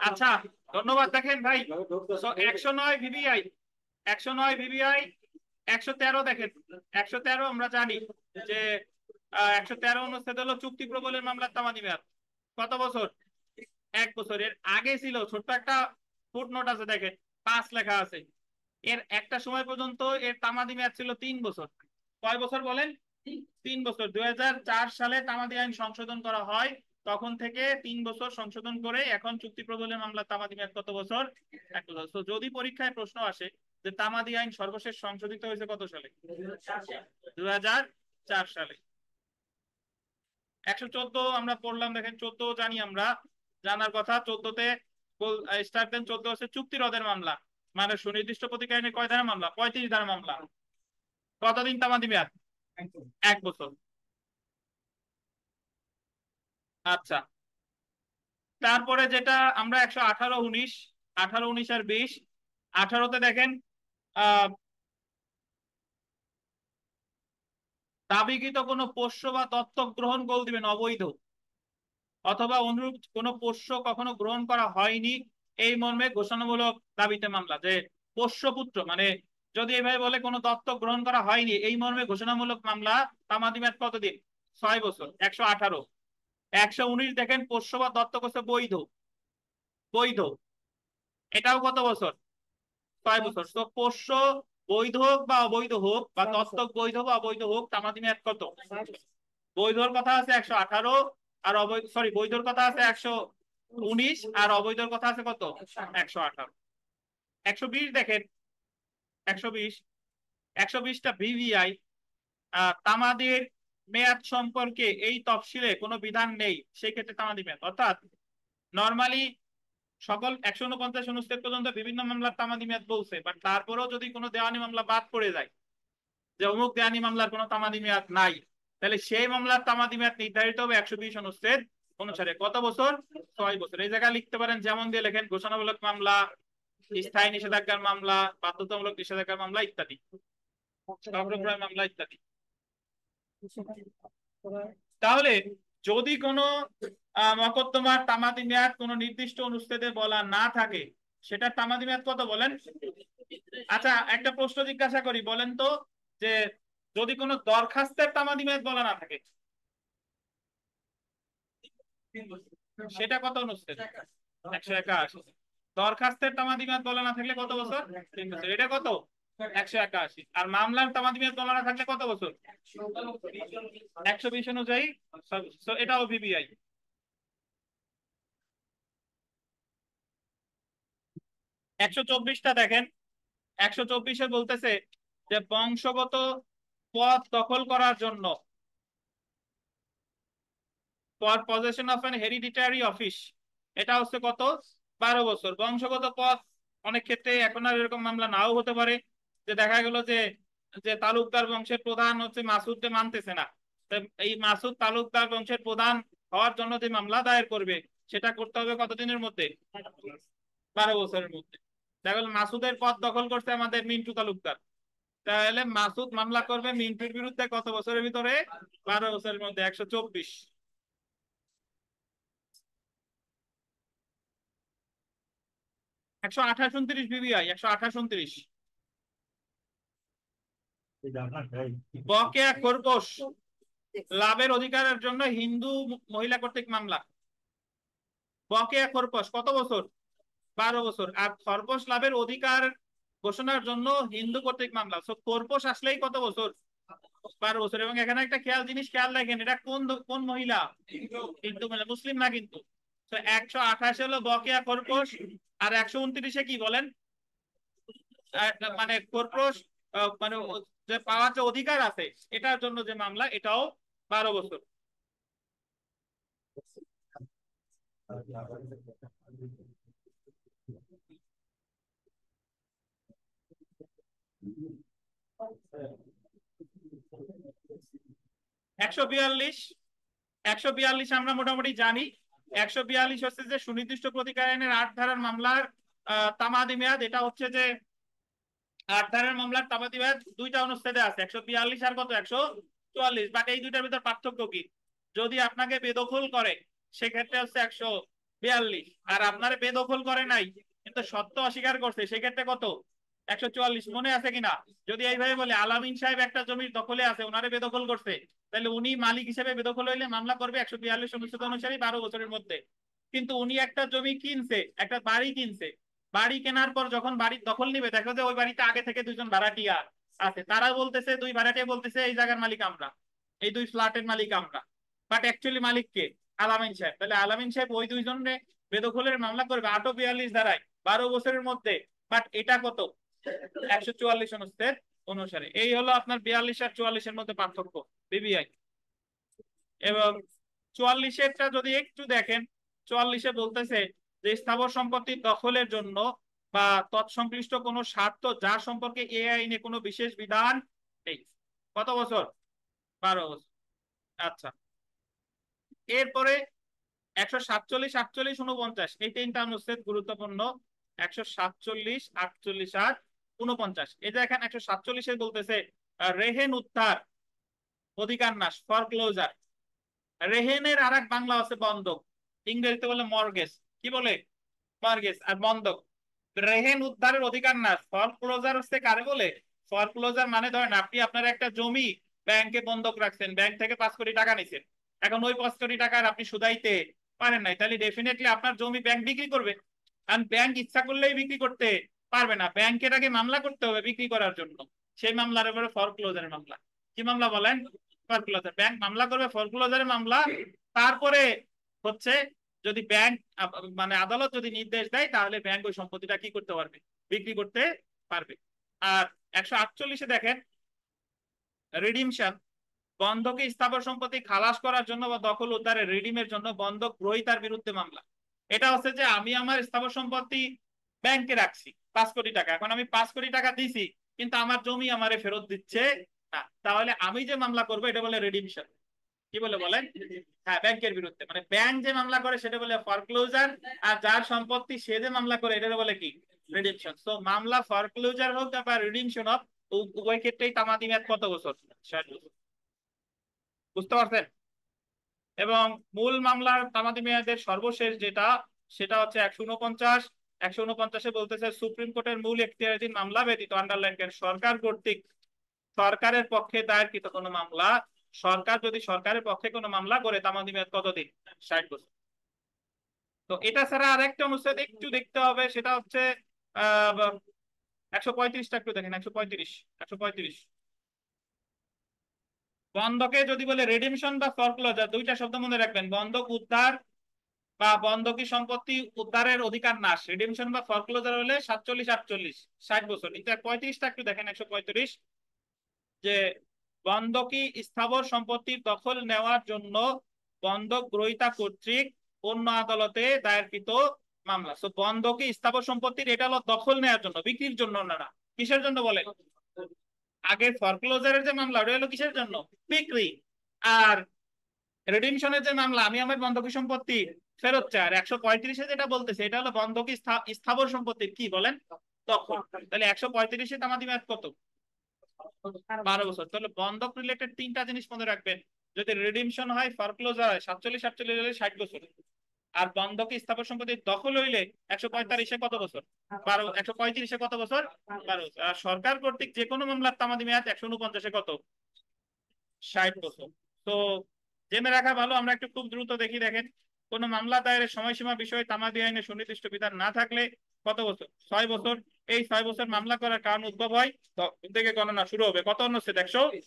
আচ্ছা, ধন্যবাদ। দেখেন ভাই, 109 ভিভিআই, 109 ভিভিআই, 113 দেখেন, 113 আমরা জানি যে 113 অনুচ্ছেদ হলো চুক্তি প্রবলের মামলার তামাদি মেয়াদ কত বছর? 1 বছর। এর আগে ছিল ছোট্ট একটা ফুটনোট আছে, দেখেন 5 লেখা আছে। এর একটা সময় পর্যন্ত এর তামাদি মেয়াদ ছিল 3 বছর। কয় বছর বলেন? 3 বছর। 2004 সালে তামাদি আইন সংশোধন করা হয়, তখন থেকে 3 বছর সংশোধন করে এখন চুক্তি প্রবলের মামলার তামাদি মেয়াদ কত বছর? 1 বছর। তো যদি পরীক্ষায় প্রশ্ন আসে যে তামাদি আইন সর্বশেষ সংশোধিত হয়েছে কত সালে? 2004 সালে। 114 আমরা পড়লাম, দেখেন 14 জানি আমরা, জানার কথা। 14তে স্টার্ট দেন, 14 হচ্ছে চুক্তি রদের মামলা, মানে সুনির্দিষ্ট প্রতিকারণে কয় ধারা মামলা? 35 ধারা মামলা। কতদিন তামাদি মেয়াদ? 1 বছর। আচ্ছা, তারপরে যেটা আমরা 118, 19, 18, 19 আর 20। 18তে দেখেন আহ দাবিকৃত কোনো পোষ্য বা দত্তক গ্রহণ গোল দিবেন অবৈধ, অথবা অনুরূপ কোনো পোষ্য কখনো গ্রহণ করা হয়নি এই মর্মে ঘোষণামূলক দাবিতে মামলা। যে পোষ্যপুত্র মানে যদি এইভাবে বলে কোনো দত্তক গ্রহণ করা হয়নি এই মর্মে ঘোষণামূলক মামলা, তামাদি মেয়াদ কতদিন? 6 বছর। 118। 119 দেখেন পোষ্য বা দত্তক হচ্ছে বৈধ, বৈধ, এটাও কত বছর? 6 বছর। তো পোষ্য বৈধ হোক বা অবৈধ হোক, বা দত্তক বৈধ বা অবৈধ হোক, তামাদি মেয়াদ কত? বৈধর কথা আছে 118, আর অবৈধ, সরি, বৈধর কথা আছে 119, আর অবৈধর কথা আছে কত? 118। 120 দেখেন, 120, 120টা ভিভিআই। তামাদির মেয়াদ সম্পর্কে এই তফসিলে কোনো বিধান নেই, সেই ক্ষেত্রে তামাদি মেয়াদ, অর্থাৎ নর্মালি সকল 149 অনুচ্ছেদ পর্যন্ত বিভিন্ন মামলার তামাদি মেয়াদ বলছে, বাট তারপরেও যদি কোনো দেওয়ানি মামলা বাদ পড়ে যায়, যে অমুক দেওয়ানি মামলার কোনো তামাদি মেয়াদ নাই, তাহলে সেই মামলার তামাদি মেয়াদ নির্ধারিত হবে 120 অনুচ্ছেদ অনুসারে। কত বছর? 6 বছর। এই জায়গায় লিখতে পারেন, যেমন দিয়ে লেখেন ঘোষণামূলক মামলা, স্থায়ী নিষেধাজ্ঞার মামলা, বাধ্যতামূলক নিষেধাজ্ঞার মামলা ইত্যাদি, অগ্রক্রয় মামলা ইত্যাদি। তাহলে যদি কোনো মকদ্দমার তামাদি মেয়াদ কোনো নির্দিষ্ট অনুচ্ছেদে বলা না থাকে, সেটার তামাদি মেয়াদ কত বলেন? আচ্ছা, একটা প্রশ্ন জিজ্ঞাসা করি, বলেন তো, যে যদি কোনো দরখাস্তের তামাদি মেয়াদ বলা না থাকে, সেটা কত অনুচ্ছেদ? 181। দরখাস্তের তামাদি মেয়াদ বলা না থাকলে কত বছর? 3 বছর। এটা কত? 181। আর মামলার তামাদি মেয়াদ বলা না থাকলে কত বছর? 120 অনুযায়ী। So এটাও ভিভিআই। 124টা দেখেন, 124-এ বলতেছে যে বংশগত পদ দখল করার জন্য, for possession of an hereditary office, এটা হচ্ছে কত? 12 বছর। বংশগত পদ অনেক ক্ষেত্রে এখন আর এরকম মামলা নাও হতে পারে, যে দেখা গেল যে যে তালুকদার বংশের প্রধান হচ্ছে মাসুদকে মানতেছে না, তো এই মাসুদ তালুকদার বংশের প্রধান হওয়ার জন্য যে মামলা দায়ের করবে, সেটা করতে হবে কতদিনের মধ্যে? 12 বছরের মধ্যে। দেখা গেল মাসুদের পদ দখল করছে আমাদের মিন্টু তালুকদার, তাহলে মাসুদ মামলা করবে মিন্টুর বিরুদ্ধে কত বছরের ভিতরে? 12 বছরের মধ্যে। 124। 128, 29 ভিভিআই, 128, 29। বকেয়া খরপোশ লাভের অধিকারের জন্য হিন্দু মহিলা কর্তৃক মামলা। বকেয়া খরপোশ কত বছর? 12 বছর। আর খরপোশ লাভের অধিকার ঘোষণার জন্য হিন্দু কর্তৃক মামলা। তো খরপোশ আসলেই কত বছর? 12 বছর। এবং এখানে একটা জিনিস খেয়াল রাখেন, এটা কোন কোন মহিলা? হিন্দু মহিলা, মুসলিম না কিন্তু। তো 128 হলো বকেয়া খরপোশ, আর 129-এ কি বলেন? মানে খরপোশ মানে যে পাওয়ার যে অধিকার আছে এটার জন্য যে মামলা, এটাও 12 বছর। একশো বিয়াল্লিশ আমরা মোটামুটি জানি। 142 হচ্ছে যে সুনির্দিষ্ট প্রতিকার আইনের 8 ধারার মামলার তামাদি মেয়াদ। এটা হচ্ছে যে 8 ধারার মামলার তামাদি মেয়াদ দুইটা অনুচ্ছেদে আছে, 142 আর কত? 144। বাট এই দুইটার ভিতর পার্থক্য কি? যদি আপনাকে বেদখল করে সেক্ষেত্রে হচ্ছে 42, আর আপনারে বেদখল করে নাই কিন্তু সত্য অস্বীকার করছে, সেক্ষেত্রে কত? 144। মনে আছে কিনা? যদি এইভাবে বলে আলামিন সাহেব একটা জমির দখলে আছে, ওনারে বেদখল করছে, তাহলে উনি মালিক হিসেবে বেদখল হইলে মামলা করবে 142 অনুচ্ছেদ অনুসারে 12 বছরের মধ্যে। কিন্তু উনি একটা জমি কিনছে, একটা বাড়ি কিনছে, বাড়ি কেনার পর যখন বাড়ির দখল নিবে, দেখো যে ওই বাড়িতে আগে থেকে দুজন ভাড়াটিয়া আছে, তারা বলতেছে, দুই ভাড়াটিয়া বলতেছে এই জায়গার মালিক আমরা, এই দুই ফ্ল্যাটের মালিক আমরা, বাট অ্যাকচুয়ালি মালিক কে? আলামিন সাহেব। তাহলে আলামিন সাহেব ওই দুইজনে বেদখলের মামলা করবে 842 ধারায় 12 বছরের মধ্যে। বাট এটা কত? 144 অনুচ্ছেদ অনুসারে। এই হলো আপনার 42 আর 44 এর মধ্যে পার্থক্য, বিবিআই। এবং 44-এরটা যদি একটু দেখেন, 44-এ বলতেছে যে স্থাবর সম্পত্তির দখলের জন্য বা তৎসংশ্লিষ্ট কোনো স্বার্থ যা সম্পর্কে এ আইনে কোনো বিশেষ বিধান নেই। কত বছর? 12 বছর। আচ্ছা, এরপরে 147, 48, 49 এই তিনটা অনুচ্ছেদ গুরুত্বপূর্ণ। 147, 48 আর 49। এটা এখানে 147-এ বলতেছে রেহেন উদ্ধার অধিকার নাশ, ফরক্লোজার। রেহেনের আর এক বাংলা আছে বন্ধক, ইংরেজিতে বলে মর্গেজ। কি বলে? মর্গেজ। আর বন্ধক, রেহেন উদ্ধারের অধিকার নাশ। ফরক্লোজার হচ্ছে কারে বলে? ফরক্লোজার মানে ধরেন আপনি আপনার একটা জমি ব্যাংকে বন্ধক রাখছেন, ব্যাংক থেকে 5 কোটি টাকা নিছেন, এখন ওই 5 কোটি টাকার আপনি সুদাইতে পারেন নাই, তাহলে ডেফিনেটলি আপনার জমি ব্যাংক বিক্রি করবে। কারণ ব্যাংক ইচ্ছা করলেই বিক্রি করতে পারবে না, ব্যাংকের আগে মামলা করতে হবে বিক্রি করার জন্য। সেই মামলার উপরে ফরক্লোজারের মামলা। কি মামলা বলেন? ফরক্লোজার। ব্যাংক মামলা করবে ফরক্লোজারের মামলা, তারপরে হচ্ছে যদি ব্যাংক মানে আদালত যদি নির্দেশ দেয়, তাহলে ব্যাংক ওই সম্পত্তিটা কি করতে পারবে? বিক্রি করতে পারবে। আর 148-এ দেখেন রিডিমশন, বন্ধকে স্থাবর সম্পত্তি খালাস করার জন্য বা দখল উদ্ধারের রিডিমের জন্য বন্ধক গ্রহীতার বিরুদ্ধে মামলা। এটা হচ্ছে যে আমি আমার স্থাবর সম্পত্তি ব্যাংকে রাখছি 5 কোটি টাকা, এখন আমি 5 কোটি টাকা দিছি কিন্তু আমার জমি আমারে ফেরত দিচ্ছে না, তাহলে আমি যে মামলা করবো এটা বলে রিডিমশন। কি বলে বলেন? হ্যাঁ, ব্যাংকের বিরুদ্ধে। মানে ব্যাংক যে মামলা করে সেটা বলে ফরক্লোজার, আর যার সম্পত্তি সে যে মামলা করে এটা বলে কি? রিডিমশন। তো মামলা ফরক্লোজার হোক বা রিডিমশন হোক, উভয় ক্ষেত্রেই তামাদি মেয়াদ কত বছর? 60 বছর। বুঝতে পারছেন? এবং মূল মামলার তামাদি মেয়াদের সর্বশেষ যেটা, সেটা হচ্ছে 149। 149-এ বলতেছে সুপ্রিম কোর্টের মূল এখতিয়ারাধীন মামলা ব্যতীত আন্ডারলাইন সরকার কর্তৃক সরকারের পক্ষে দায়েরকৃত কোনো মামলা, সরকার যদি সরকারের পক্ষে কোনো মামলা করে তামাদি মেয়াদ কতদিন? 60 বছর। তো এটা ছাড়া আরেকটা অনুচ্ছেদ একটু দেখতে হবে, সেটা হচ্ছে 135টা একটু দেখেন। 135। বন্ধকে যদি বলে রেডিমশন বা ফরক্লোজার, দুইটা শব্দ মনে রাখবেন, বন্ধক উদ্ধার বা বন্ধকি সম্পত্তি উদ্ধারের অধিকার নাশ, রিডিমশন বা ফরক্লোজার হলে 47, 48, 60 বছর। এটা 35টা একটু দেখেন। 135 যে বন্ধকি স্থাবর সম্পত্তির দখল নেওয়ার জন্য বন্ধক গ্রহীতা কর্তৃক অন্য আদালতে দায়েরকৃত মামলা। তো বন্ধকি স্থাবর সম্পত্তির এটা হলো দখল নেওয়ার জন্য, বিক্রির জন্য না। কিসের জন্য বলে? আগের ফরক্লোজারের যে মামলা ওটা হলো কিসের জন্য? বিক্রি। আর রিডিমশনের যে মামলা, আমি আমার বন্ধকি সম্পত্তি ফেরত চাই। আর 135-এ যেটা বলতেছে এটা হলো বন্ধকি স্থাবর সম্পত্তির কি বলেন? দখল। তাহলে 135-এ তামাদি মেয়াদ কত? 12 বছর। তাহলে বন্ধক রিলেটেড তিনটা জিনিস মনে রাখবেন, যদি রিডিমশন হয়, ফরক্লোজার হয় 47, 48 হলে 60 বছর, আর বন্ধকি স্থাবর সম্পত্তির দখল হইলে 145-এ কত বছর? 12। 135-এ কত বছর? 12 বছর। আর সরকার কর্তৃক যে কোনো মামলার তামাদি মেয়াদ 149-এ কত? 60 বছর। তো জেনে রাখা ভালো। আমরা একটু খুব দ্রুত দেখি। দেখেন, কোন মামলা দায়েরের সময়সীমা বিষয়ে তামাদি আইনে সুনির্দিষ্ট বিধান না থাকলে কত বছর? 6 বছর। এই 6 বছর মামলা করার কারণ উদ্ভব হয় থেকে গণনা শুরু হবে। কত অনুচ্ছেদ? 120।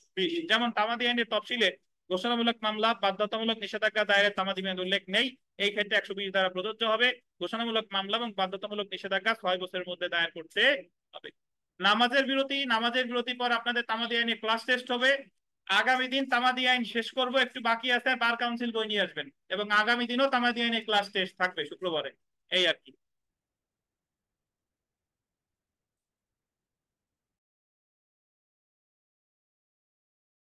যেমন তামাদি আইনের তফসিলে ঘোষণামূলক মামলা বাধ্যতামূলক নিষেধাজ্ঞা দায়েরের তামাদি মেয়াদ উল্লেখ নেই, এই ক্ষেত্রে 120 দ্বারা প্রযোজ্য হবে। ঘোষণামূলক মামলা এবং বাধ্যতামূলক নিষেধাজ্ঞা 6 বছরের মধ্যে দায়ের করতে হবে। নামাজের বিরতি পর আপনাদের তামাদি আইনে ক্লাস টেস্ট হবে। আগামী দিন তামাদি আইন শেষ করব, একটু বাকি আছে, বার কাউন্সিল বই নিয়ে আসবেন, এবং আগামী দিনও তামাদি আইনে ক্লাস টেস্ট থাকবে শুক্রবারে। এই আর কি।